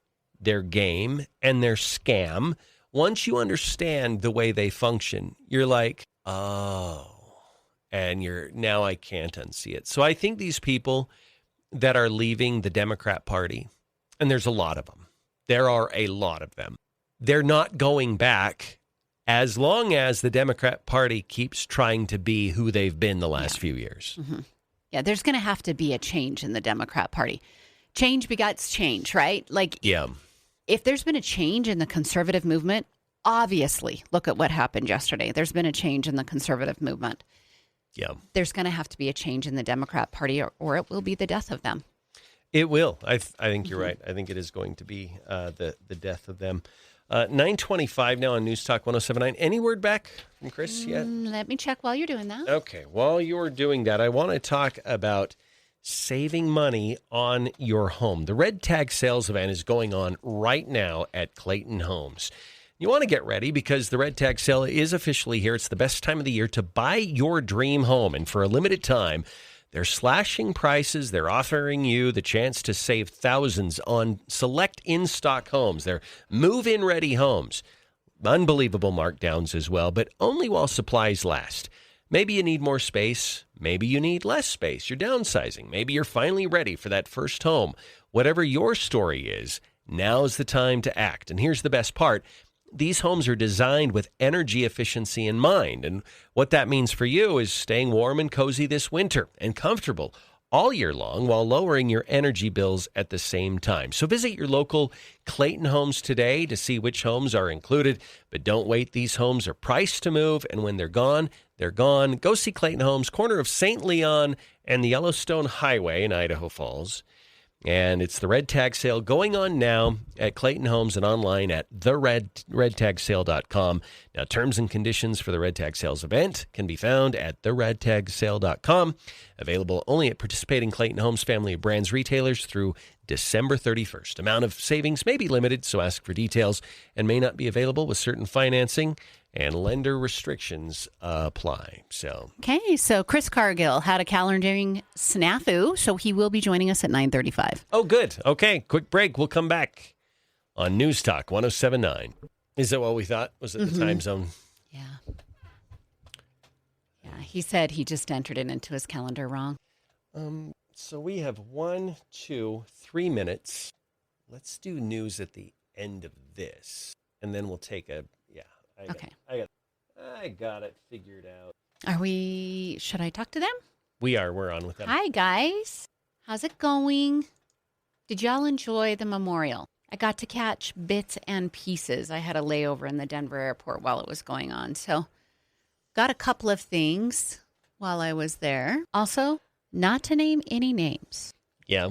game and their scam, once you understand the way they function, you're like, oh, and now I can't unsee it. So I think these people that are leaving the Democrat Party, and there's a lot of them, there are a lot of them, they're not going back as long as the Democrat Party keeps trying to be who they've been the last few years. Mm-hmm. Yeah, there's going to have to be a change in the Democrat Party, change begets change, right? Like, Yeah. if there's been a change in the conservative movement, obviously, look at what happened yesterday. There's been a change in the conservative movement. Yeah. There's going to have to be a change in the Democrat Party, or it will be the death of them. It will. I think you're right. I think it is going to be the death of them. 9:25 now on News Talk 107.9. Any word back from Chris yet? Let me check while you're doing that. Okay. While you're doing that, I want to talk about saving money on your home. The Red Tag Sales event is going on right now at Clayton Homes. You want to get ready because the Red Tag Sale is officially here. It's the best time of the year to buy your dream home. And for a limited time, they're slashing prices. They're offering you the chance to save thousands on select in-stock homes. They're move-in ready homes. Unbelievable markdowns as well, but only while supplies last. Maybe you need more space. Maybe you need less space. You're downsizing. Maybe you're finally ready for that first home. Whatever your story is, now's the time to act. And here's the best part. These homes are designed with energy efficiency in mind. And what that means for you is staying warm and cozy this winter and comfortable all year long while lowering your energy bills at the same time. So visit your local Clayton Homes today to see which homes are included. But don't wait. These homes are priced to move. And when they're gone, they're gone. Go see Clayton Homes, corner of St. Leon and the Yellowstone Highway in Idaho Falls. And it's the Red Tag Sale going on now at Clayton Homes and online at theredtagsale.com. Now, terms and conditions for the Red Tag Sales event can be found at theredtagsale.com. Available only at participating Clayton Homes family of brands retailers through December 31st. Amount of savings may be limited, so ask for details, and may not be available with certain financing and lender restrictions apply. Okay, so Chris Cargill had a calendaring snafu, so he will be joining us at 9:35. Oh, good. Okay, quick break. We'll come back on News Talk 107.9. Is that what we thought? Was it the time zone? Yeah. Yeah, he said he just entered it into his calendar wrong. So we have 1, 2, 3 minutes. Let's do news at the end of this, and then we'll take a... I got it figured out. Should I talk to them? We're on with them. Hi, guys. How's it going? Did y'all enjoy the memorial? I got to catch bits and pieces. I had a layover in the Denver airport while it was going on. So got a couple of things while I was there. Also, not to name any names. Yeah.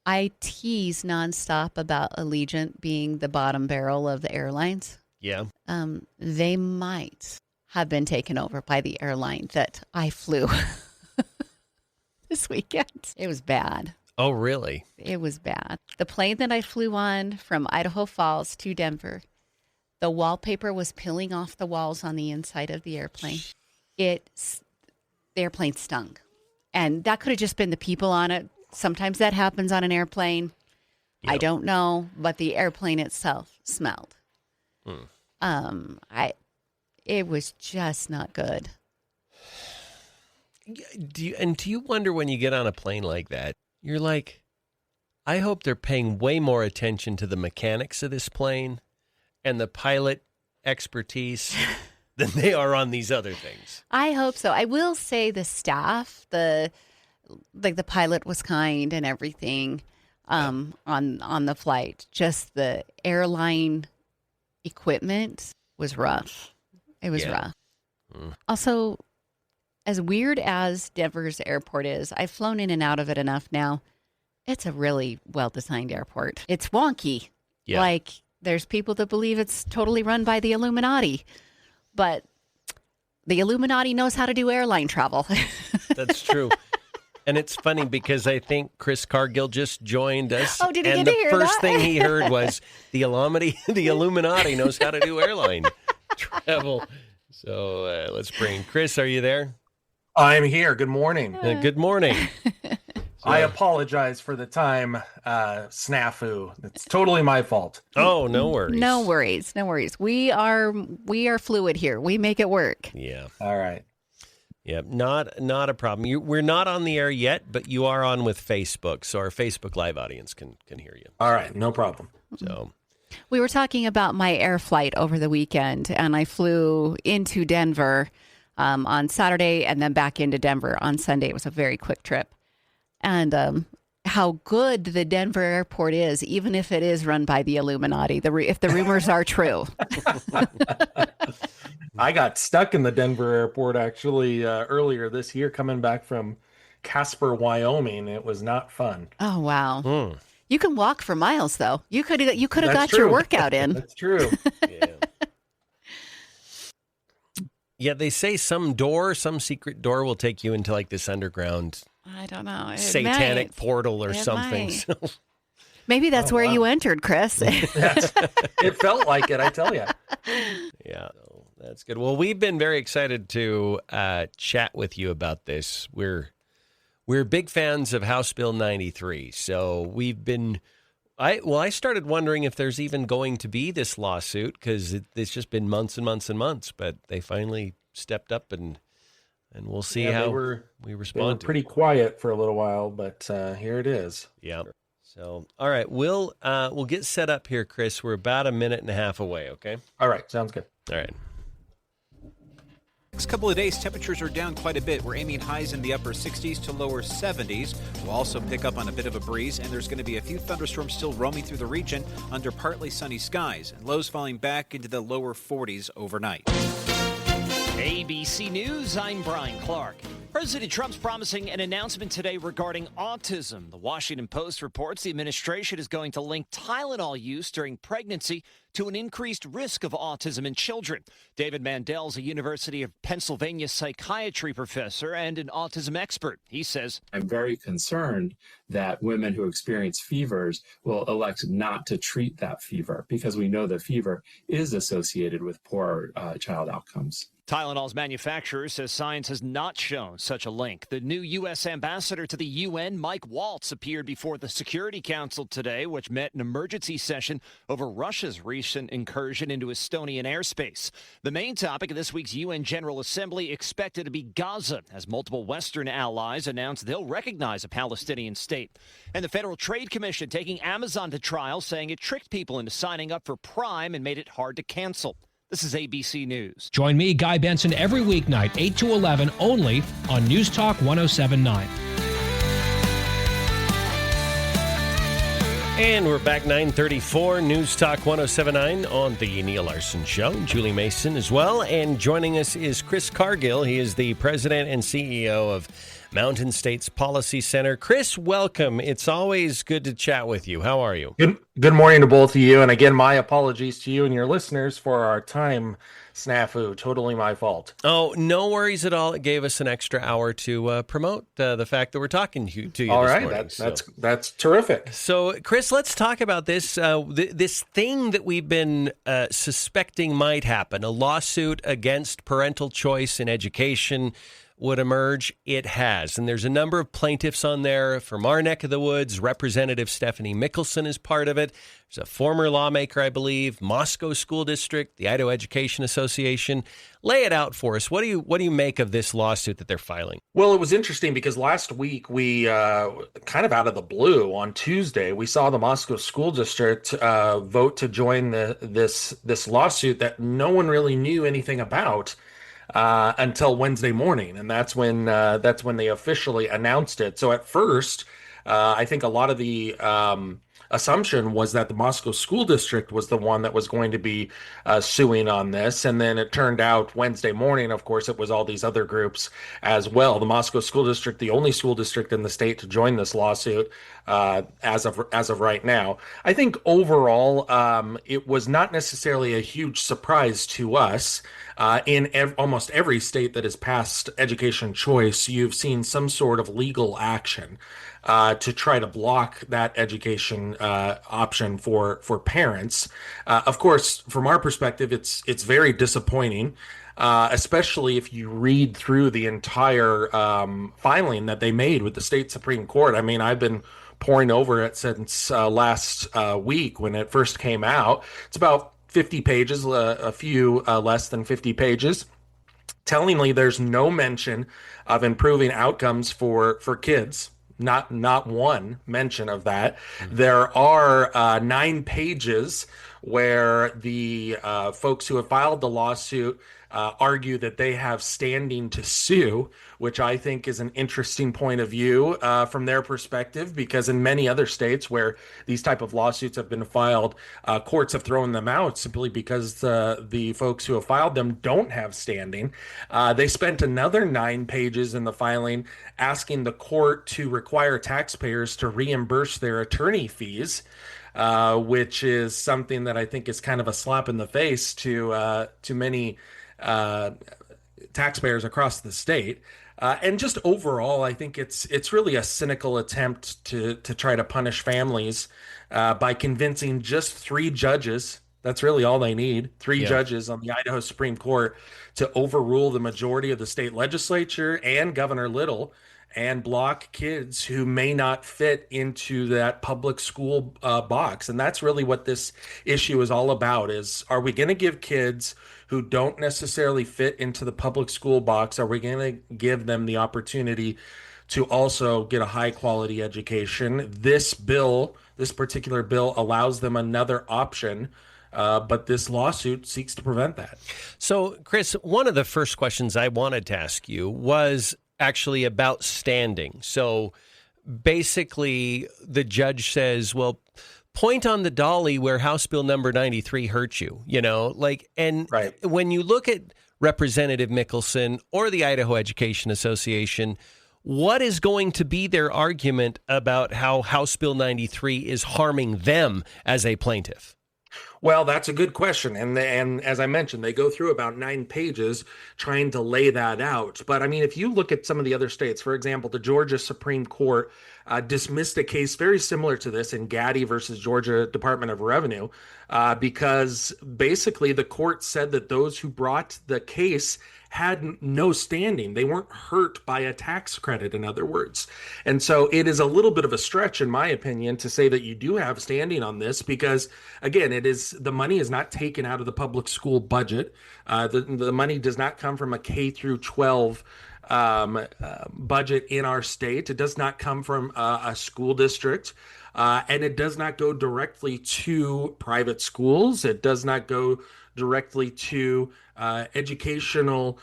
I tease nonstop about Allegiant being the bottom barrel of the airlines. Yeah. They might have been taken over by the airline that I flew this weekend. It was bad. Oh, really? It was bad. The plane that I flew on from Idaho Falls to Denver, the wallpaper was peeling off the walls on the inside of the airplane. The airplane stunk. And that could have just been the people on it. Sometimes that happens on an airplane. Yep. I don't know, but the airplane itself smelled. It was just not good. Do you wonder when you get on a plane like that, you're like, I hope they're paying way more attention to the mechanics of this plane and the pilot expertise than they are on these other things. I hope so. I will say the staff, the pilot was kind and everything on the flight. Just the airline equipment was rough. It was rough. Also, as weird as Denver's airport is, I've flown in and out of it enough now. It's a really well-designed airport. It's wonky. Yeah. Like, there's people that believe it's totally run by the Illuminati. But the Illuminati knows how to do airline travel. That's true. And it's funny because I think Chris Cargill just joined us. Oh, did he and get to hear the first that? thing he heard was the Illuminati knows how to do airline travel. So let's bring Chris. Are you there? I'm here. Good morning. Good morning. I apologize for the time snafu. It's totally my fault. Oh, no worries. No worries. No worries. We are fluid here. We make it work. Yeah. All right. Yeah, not a problem. We're not on the air yet, but you are on with Facebook, so our Facebook Live audience can hear you. All right, no problem. So we were talking about my air flight over the weekend, and I flew into Denver on Saturday and then back into Denver on Sunday. It was a very quick trip. And how good the Denver airport is, even if it is run by the Illuminati, if the rumors are true. I got stuck in the Denver airport actually earlier this year coming back from Casper, Wyoming. It was not fun. Oh, wow. You can walk for miles, though. You could have got true. your workout in. That's true. Yeah, they say some secret door will take you into like this underground I don't know. satanic portal or something. So. Maybe that's where you entered, Chris. It felt like it, I tell you. Yeah, that's good. Well, we've been very excited to chat with you about this. We're big fans of House Bill 93, so we've been. I started wondering if there's even going to be this lawsuit because it's just been months and months and months, but they finally stepped up and we'll see how we respond. They were pretty quiet for a little while, but here it is. Yeah. So, all right, we'll get set up here, Chris. We're about a minute and a half away. Okay. All right, sounds good. All right. Next couple of days, temperatures are down quite a bit. We're aiming highs in the upper 60s to lower 70s. We'll also pick up on a bit of a breeze, and there's going to be a few thunderstorms still roaming through the region under partly sunny skies, and lows falling back into the lower 40s overnight. ABC News, I'm Brian Clark. President Trump's promising an announcement today regarding autism. The Washington Post reports the administration is going to link Tylenol use during pregnancy to an increased risk of autism in children. David Mandel is a University of Pennsylvania psychiatry professor and an autism expert. He says, I'm very concerned that women who experience fevers will elect not to treat that fever because we know that fever is associated with poor child outcomes. Tylenol's manufacturer says science has not shown such a link. The new U.S. ambassador to the UN, Mike Waltz, appeared before the Security Council today, which met an emergency session over Russia's recent incursion into Estonian airspace. The main topic of this week's UN General Assembly expected to be Gaza, as multiple Western allies announced they'll recognize a Palestinian state. And the Federal Trade Commission taking Amazon to trial, saying it tricked people into signing up for Prime and made it hard to cancel. This is ABC News. Join me, Guy Benson, every weeknight, 8 to 11, only on News Talk 107.9. And we're back 9:34, News Talk 107.9 on the Neal Larson Show. Julie Mason as well. And joining us is Chris Cargill. He is the president and CEO of Mountain States Policy Center. Chris, welcome. It's always good to chat with you. How are you? Good morning to both of you. And again, my apologies to you and your listeners for our time snafu. Totally my fault. Oh, no worries at all. It gave us an extra hour to promote the fact that we're talking to you all this right, morning. That's terrific. So, Chris, let's talk about this this thing that we've been suspecting might happen, a lawsuit against parental choice in education would emerge. It has. And there's a number of plaintiffs on there from our neck of the woods. Representative Stephanie Mickelson is part of it. There's a former lawmaker, I believe, Moscow School District, the Idaho Education Association. Lay it out for us. What do you make of this lawsuit that they're filing? Well, it was interesting because last week we kind of out of the blue on Tuesday, we saw the Moscow School District vote to join this lawsuit that no one really knew anything about until Wednesday morning, and that's when they officially announced it. So at first, I think a lot of the assumption was that the Moscow School District was the one that was going to be suing on this, and then it turned out Wednesday morning, of course, it was all these other groups as well. The Moscow School District, the only school district in the state to join this lawsuit as of right now. I think overall, it was not necessarily a huge surprise to us. In almost every state that has passed education choice, you've seen some sort of legal action to try to block that education option for parents. Of course, from our perspective, it's very disappointing, especially if you read through the entire filing that they made with the state Supreme Court. I mean, I've been poring over it since last week when it first came out. It's about 50 pages, a few less than 50 pages. Tellingly, there's no mention of improving outcomes for kids. Not one mention of that. There are 9 pages where the folks who have filed the lawsuit argue that they have standing to sue, which I think is an interesting point of view from their perspective, because in many other states where these type of lawsuits have been filed, courts have thrown them out simply because the folks who have filed them don't have standing. They spent another 9 pages in the filing asking the court to require taxpayers to reimburse their attorney fees, which is something that I think is kind of a slap in the face to many taxpayers across the state. And just overall, I think it's really a cynical attempt to try to punish families by convincing just 3 judges. That's really all they need. 3 judges on the Idaho Supreme Court to overrule the majority of the state legislature and Governor Little and block kids who may not fit into that public school box. And that's really what this issue is all about, is are we going to give kids who don't necessarily fit into the public school box, are we going to give them the opportunity to also get a high quality education? This particular bill allows them another option, but this lawsuit seeks to prevent that. So, Chris, one of the first questions I wanted to ask you was actually about standing. So basically, the judge says, well, point on the dolly where House Bill number 93 hurt you, and when you look at Representative Mickelson or the Idaho Education Association, what is going to be their argument about how House Bill 93 is harming them as a plaintiff? Well, that's a good question. And as I mentioned, they go through about 9 pages trying to lay that out. But I mean, if you look at some of the other states, for example, the Georgia Supreme Court dismissed a case very similar to this in Gaddy versus Georgia Department of Revenue, because basically the court said that those who brought the case had no standing. They weren't hurt by a tax credit, in other words. And so it is a little bit of a stretch, in my opinion, to say that you do have standing on this, because again, the money is not taken out of the public school budget. The money does not come from a K through 12 budget in our state. It does not come from a school district. And it does not go directly to private schools. It does not go directly to educational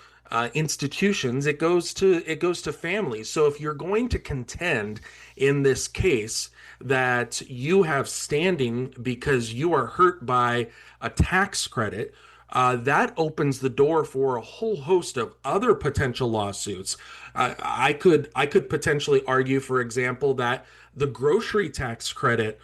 institutions. It goes to families. So if you're going to contend in this case that you have standing because you are hurt by a tax credit, that opens the door for a whole host of other potential lawsuits. I could potentially argue, for example, that the grocery tax credit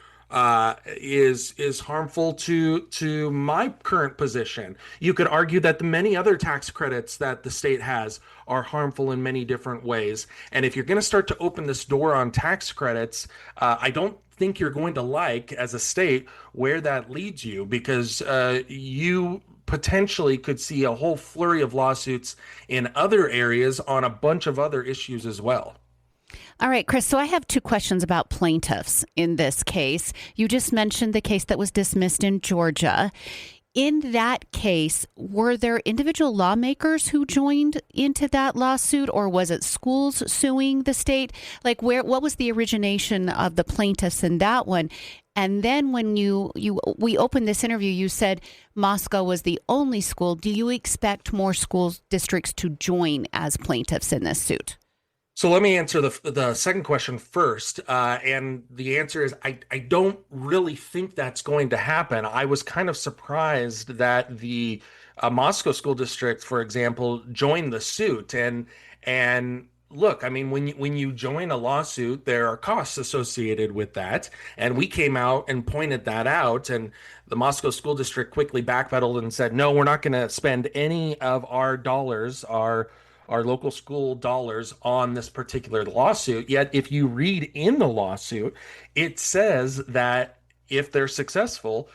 is harmful to my current position. You could argue that the many other tax credits that the state has are harmful in many different ways. And if you're going to start to open this door on tax credits, I don't think you're going to like, as a state, where that leads you, because you potentially could see a whole flurry of lawsuits in other areas on a bunch of other issues as well. All right, Chris, so I have 2 questions about plaintiffs in this case. You just mentioned the case that was dismissed in Georgia. In that case, were there individual lawmakers who joined into that lawsuit, or was it schools suing the state? Like, what was the origination of the plaintiffs in that one? And then when we opened this interview, you said Moscow was the only school. Do you expect more school districts to join as plaintiffs in this suit? So let me answer the second question first. And the answer is I don't really think that's going to happen. I was kind of surprised that the Moscow School District, for example, joined the suit. And look, I mean, when you join a lawsuit, there are costs associated with that. And we came out and pointed that out. And the Moscow School District quickly backpedaled and said, no, we're not going to spend any of our dollars, our local school dollars, on this particular lawsuit. Yet if you read in the lawsuit, it says that if they're successful,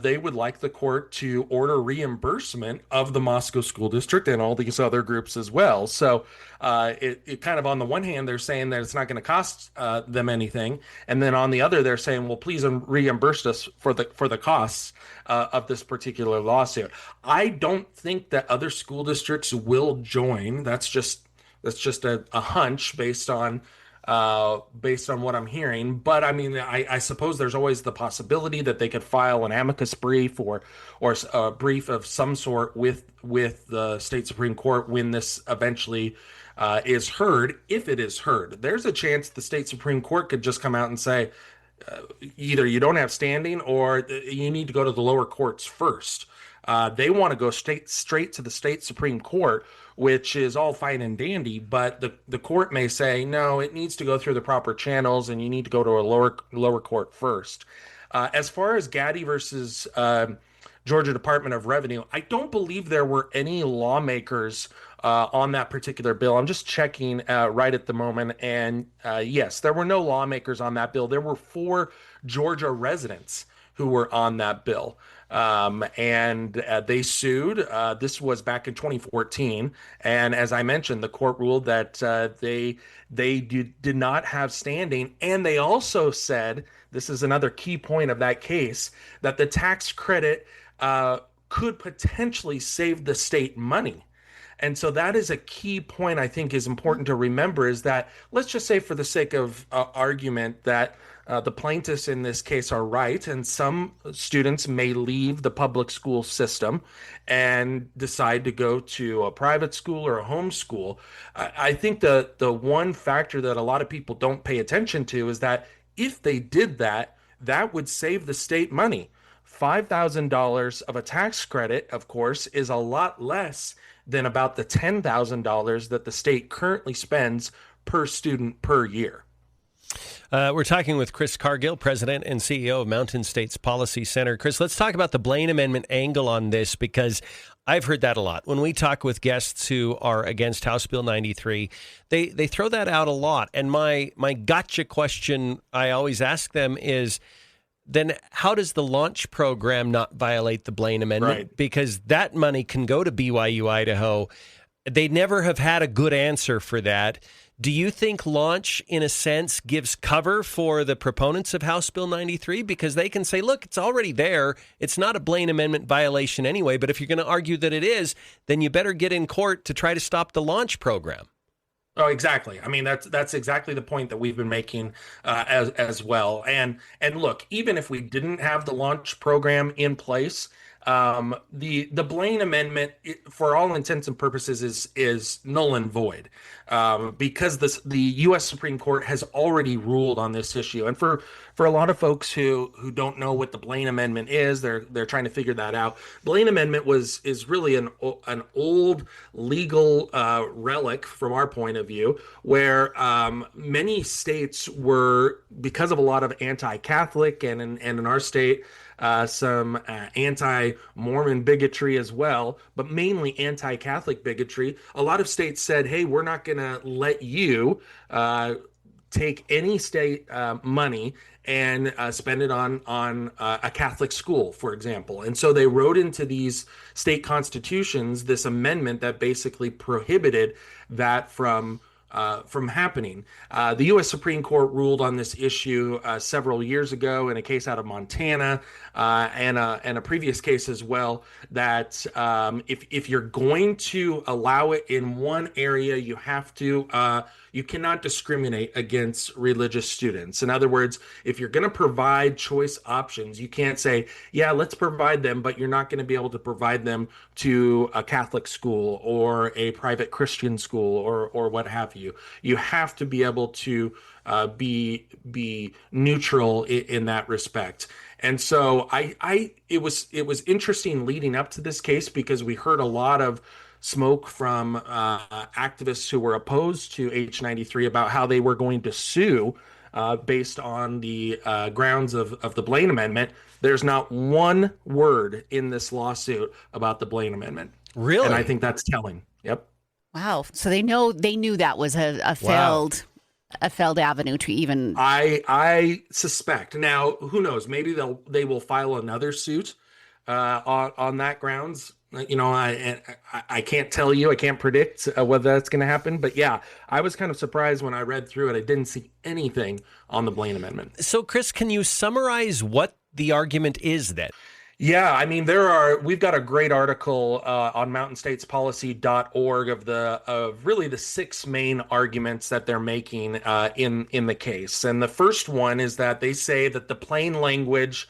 they would like the court to order reimbursement of the Moscow School District and all these other groups as well. So it kind of, on the one hand, they're saying that it's not going to cost them anything, and then on the other, they're saying, well, please reimburse us for the costs of this particular lawsuit. I don't think that other school districts will join. That's just a hunch based on based on what I'm hearing. But I mean, I suppose there's always the possibility that they could file an amicus brief or a brief of some sort with the state Supreme Court when this eventually is heard. If it is heard, there's a chance the state Supreme Court could just come out and say, either you don't have standing or you need to go to the lower courts first. They want to go straight to the state Supreme Court, which is all fine and dandy, but the court may say, no, it needs to go through the proper channels and you need to go to a lower court first. As far as Gaddy versus Georgia Department of Revenue, I don't believe there were any lawmakers on that particular bill. I'm just checking right at the moment, and yes, there were no lawmakers on that bill. There were 4 Georgia residents who were on that bill. And they sued. This was back in 2014. And as I mentioned, the court ruled that they did not have standing. And they also said, this is another key point of that case, that the tax credit could potentially save the state money. And so that is a key point I think is important to remember, is that let's just say for the sake of argument that the plaintiffs in this case are right, and some students may leave the public school system and decide to go to a private school or a home school. I think the one factor that a lot of people don't pay attention to is that if they did that, that would save the state money. $5,000 of a tax credit, of course, is a lot less than about the $10,000 that the state currently spends per student per year. We're talking with Chris Cargill, President and CEO of Mountain States Policy Center. Chris, let's talk about the Blaine Amendment angle on this, because I've heard that a lot. When we talk with guests who are against House Bill 93, they throw that out a lot. And my gotcha question I always ask them is, then how does the launch program not violate the Blaine Amendment? Right. Because that money can go to BYU Idaho. They never have had a good answer for that. Do you think launch, in a sense, gives cover for the proponents of House Bill 93? Because they can say, look, it's already there. It's not a Blaine Amendment violation anyway. But if you're going to argue that it is, then you better get in court to try to stop the launch program. Oh, exactly. I mean, that's exactly the point that we've been making as well. And look, even if we didn't have the launch program in place, the Blaine Amendment, for all intents and purposes, is null and void, because the U.S. Supreme Court has already ruled on this issue. And for a lot of folks who don't know what the Blaine Amendment is, they're trying to figure that out. Blaine Amendment is really an old legal relic from our point of view, where many states were, because of a lot of anti-Catholic and in our state, some anti-Mormon bigotry as well, but mainly anti-Catholic bigotry. A lot of states said, hey, we're not going to let you take any state money and spend it on a Catholic school, for example. And so they wrote into these state constitutions this amendment that basically prohibited that from happening. The U.S. Supreme Court ruled on this issue several years ago in a case out of Montana and a previous case as well, that if you're going to allow it in one area, you have to you cannot discriminate against religious students. In other words, if you're going to provide choice options, you can't say, yeah, let's provide them, but you're not going to be able to provide them to a Catholic school or a private Christian school or what have you. You have to be able to be neutral in that respect. And so it was interesting leading up to this case, because we heard a lot of smoke from activists who were opposed to H93 about how they were going to sue based on the grounds of the Blaine Amendment. There's not one word in this lawsuit about the Blaine Amendment. Really? And I think that's telling. Yep. Wow. So they knew that was a failed a failed avenue to even. I suspect. Now, who knows? Maybe they will file another suit on that grounds. You know, I can't tell you, I can't predict whether that's going to happen. But yeah, I was kind of surprised when I read through it. I didn't see anything on the Blaine Amendment. So, Chris, can you summarize what the argument is then? Yeah, I mean, we've got a great article on mountainstatespolicy.org of really the 6 main arguments that they're making in the case. And the first one is that they say that the plain language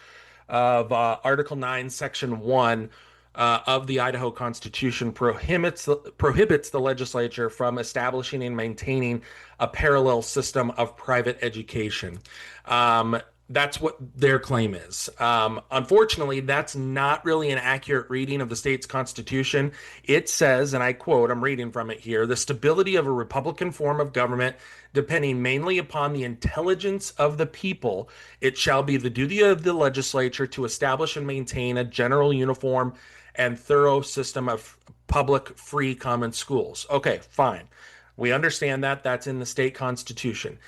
of Article 9, Section 1 of the Idaho Constitution prohibits the legislature from establishing and maintaining a parallel system of private education. That's what their claim is. Unfortunately, that's not really an accurate reading of the state's constitution. It says, and I quote, I'm reading from it here, the stability of a Republican form of government depending mainly upon the intelligence of the people, it shall be the duty of the legislature to establish and maintain a general, uniform, and thorough system of public, free, common schools. Okay, fine. We understand that. That's in the state constitution.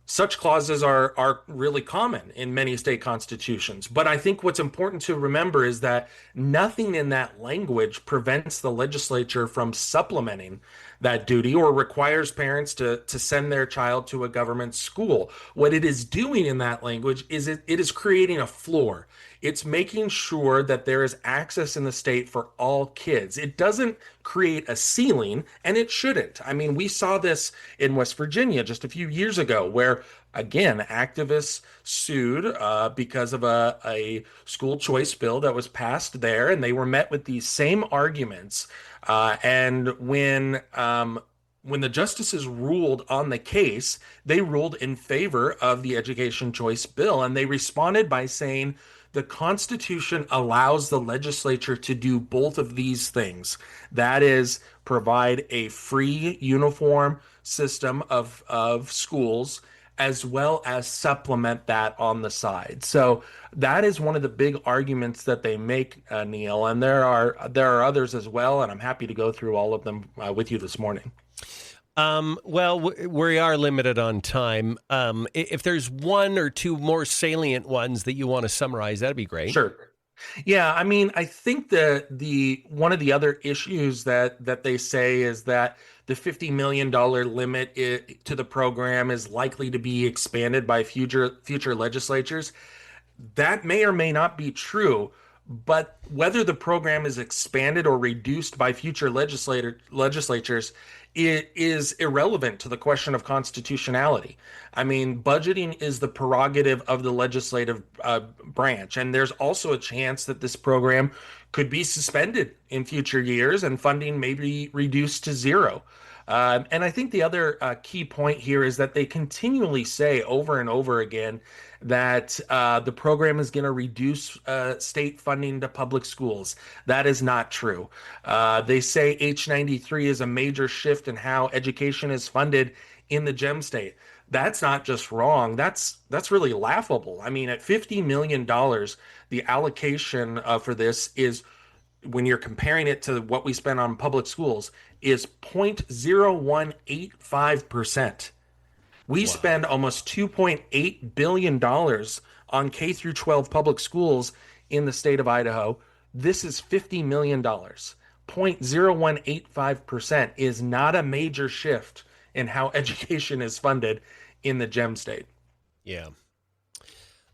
Such clauses are really common in many state constitutions. But I think what's important to remember is that nothing in that language prevents the legislature from supplementing that duty or requires parents to send their child to a government school. What it is doing in that language is it is creating a floor. It's making sure that there is access in the state for all kids. It doesn't create a ceiling, and it shouldn't. I mean, we saw this in West Virginia just a few years ago where, again, activists sued because of a school choice bill that was passed there, and they were met with these same arguments. And when the justices ruled on the case, they ruled in favor of the education choice bill, and they responded by saying, the Constitution allows the legislature to do both of these things. That is, provide a free, uniform system of schools, as well as supplement that on the side. So that is one of the big arguments that they make, Neal, and there are others as well, and I'm happy to go through all of them with you this morning. Well, we are limited on time. If there's one or two more salient ones that you want to summarize, that'd be great. Sure. Yeah, I mean, I think the one of the other issues that they say is that the $50 million limit to the program is likely to be expanded by future legislatures. That may or may not be true, but whether the program is expanded or reduced by future legislatures, it is irrelevant to the question of constitutionality. I mean, budgeting is the prerogative of the legislative branch, and there's also a chance that this program could be suspended in future years and funding may be reduced to zero. And I think the other key point here is that they continually say over and over again that the program is going to reduce state funding to public schools. That is not true. They say H93 is a major shift in how education is funded in the Gem State. That's not just wrong. That's really laughable. I mean, at $50 million, the allocation for this is, when you're comparing it to what we spend on public schools, is 0.0185%. We spend almost $2.8 billion on K through 12 public schools in the state of Idaho. This is $50 million. 0.0185% is not a major shift in how education is funded in the Gem State. Yeah.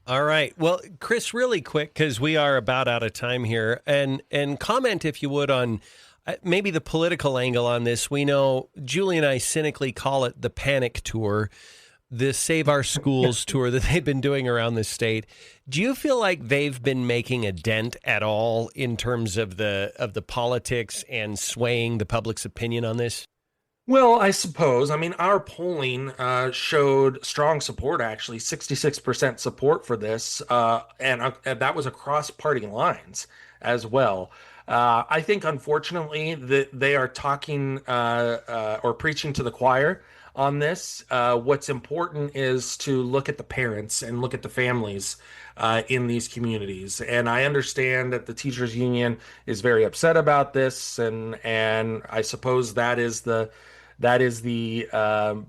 All right. Well, Chris, really quick, because we are about out of time here, and comment, if you would, on maybe the political angle on this. We know Julie and I cynically call it the panic tour, the Save Our Schools tour that they've been doing around the state. Do you feel like they've been making a dent at all in terms of the politics and swaying the public's opinion on this? Well, I suppose. I mean, our polling showed strong support, actually, 66% support for this, and that was across party lines as well. I think, unfortunately, that they are talking or preaching to the choir on this. What's important is to look at the parents and look at the families in these communities. And I understand that the teachers union is very upset about this, and I suppose that is the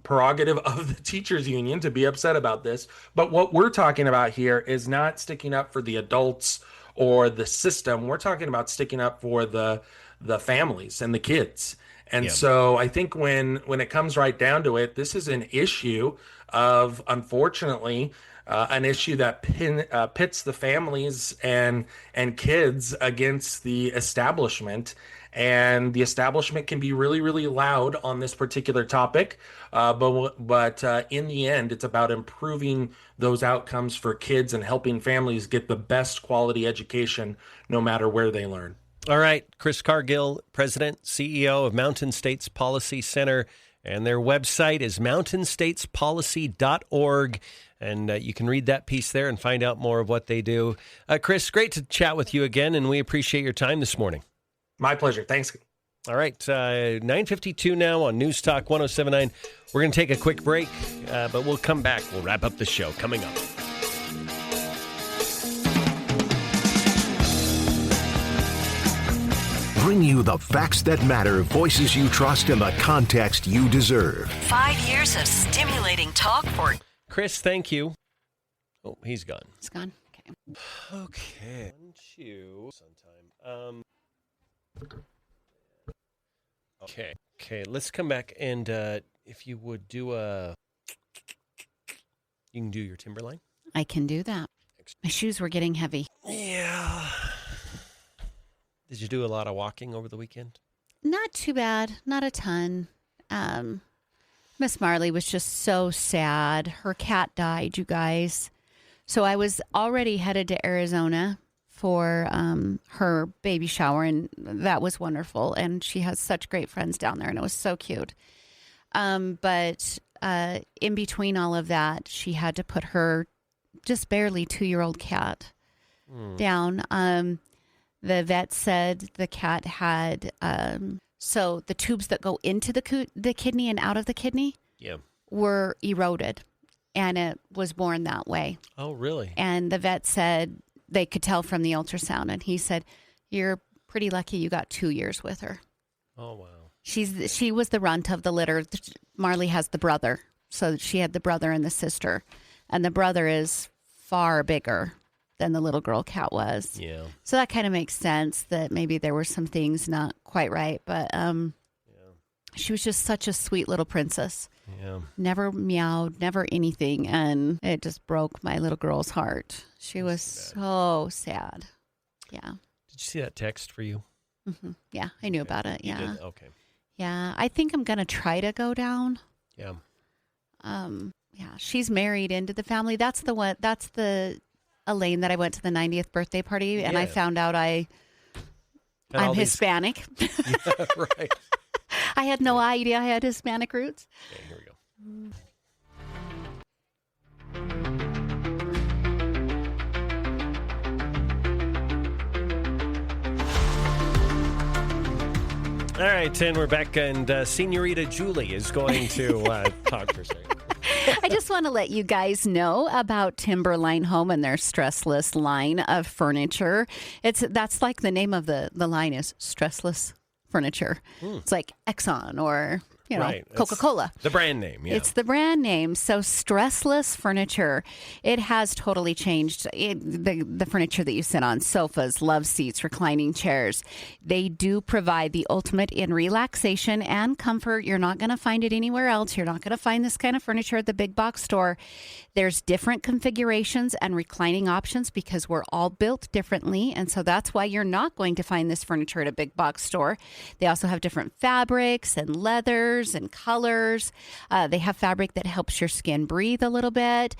prerogative of the teachers union to be upset about this. But what we're talking about here is not sticking up for the adults or the system. We're talking about sticking up for the families and the kids. And so I think when it comes right down to it, this is an issue of, unfortunately, an issue that pits the families and kids against the establishment. And the establishment can be really, really loud on this particular topic. But in the end, it's about improving those outcomes for kids and helping families get the best quality education no matter where they learn. All right. Chris Cargill, President, CEO of Mountain States Policy Center. And their website is mountainstatespolicy.org. And you can read that piece there and find out more of what they do. Chris, great to chat with you again, and we appreciate your time this morning. My pleasure. Thanks. All right, 9:52 now on News Talk 107.9. We're going to take a quick break, but we'll come back. We'll wrap up the show coming up. Bring you the facts that matter, voices you trust, and the context you deserve. 5 years of stimulating talk for... Chris, thank you. Oh, he's gone. It's gone. Okay. 1, 2, sometime. Okay, let's come back and if you would do you can do your Timberline. I can do that. My shoes were getting heavy. Yeah. Did you do a lot of walking over the weekend? Not too bad. Not a ton. Miss Marley was just so sad. Her cat died, you guys. So I was already headed to Arizona for her baby shower, and that was wonderful. And she has such great friends down there, and it was so cute. But in between all of that, she had to put her just barely 2-year-old cat down. The vet said the cat had, so the tubes that go into the kidney and out of the kidney were eroded, and it was born that way. Oh, really? And the vet said they could tell from the ultrasound, and he said, "You're pretty lucky you got 2 years with her." Oh, wow. She was the runt of the litter. Marley has the brother, so she had the brother and the sister, and the brother is far bigger than the little girl cat was. Yeah. So that kind of makes sense that maybe there were some things not quite right, but she was just such a sweet little princess. Yeah. Never meowed, never anything, and it just broke my little girl's heart. She was so sad. Yeah. Did you see that text for you? Mm-hmm. Yeah, I knew about it. Yeah. You did? Okay. Yeah, I think I'm going to try to go down. Yeah. Yeah, she's married into the family. That's the one. That's the Elaine that I went to the 90th birthday party, and I found out I'm Hispanic. Yeah, right. I had no idea I had Hispanic roots. Okay, here we go. All right, and we're back, and Senorita Julie is going to talk for a second. I just want to let you guys know about Timberline Home and their stressless line of furniture. That's like the name of the line is Stressless Furniture. It's like Exxon or Coca-Cola. The brand name, yeah. It's the brand name. So stressless furniture, it has totally changed the furniture that you sit on, sofas, love seats, reclining chairs. They do provide the ultimate in relaxation and comfort. You're not going to find it anywhere else. You're not going to find this kind of furniture at the big box store. There's different configurations and reclining options because we're all built differently. And so that's why you're not going to find this furniture at a big box store. They also have different fabrics and leathers and colors. They have fabric that helps your skin breathe a little bit.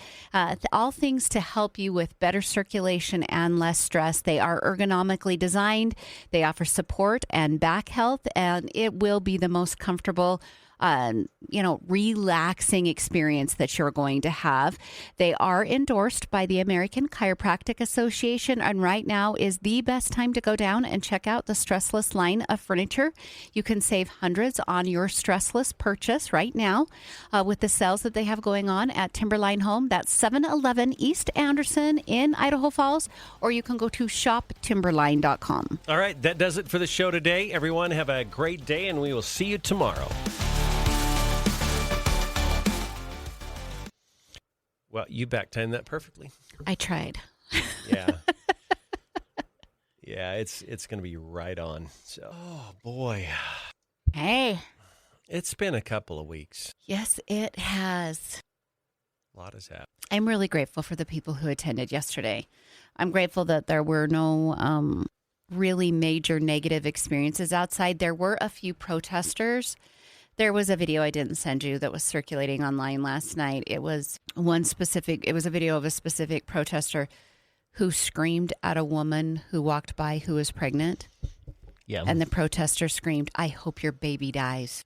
All things to help you with better circulation and less stress. They are ergonomically designed. They offer support and back health, and it will be the most comfortable relaxing experience that you're going to have. They are endorsed by the American Chiropractic Association, and right now is the best time to go down and check out the stressless line of furniture. You can save hundreds on your stressless purchase right now with the sales that they have going on at Timberline Home. That's 711 East Anderson in Idaho Falls, or you can go to shoptimberline.com. All right, that does it for the show today. Everyone have a great day, and we will see you tomorrow. Well, you back-timed that perfectly. I tried. Yeah. Yeah, it's going to be right on. So, oh, boy. Hey. It's been a couple of weeks. Yes, it has. A lot has happened. I'm really grateful for the people who attended yesterday. I'm grateful that there were no really major negative experiences outside. There were a few protesters. There was a video I didn't send you that was circulating online last night. It was a video of a specific protester who screamed at a woman who walked by who was pregnant. Yeah. And the protester screamed, "I hope your baby dies."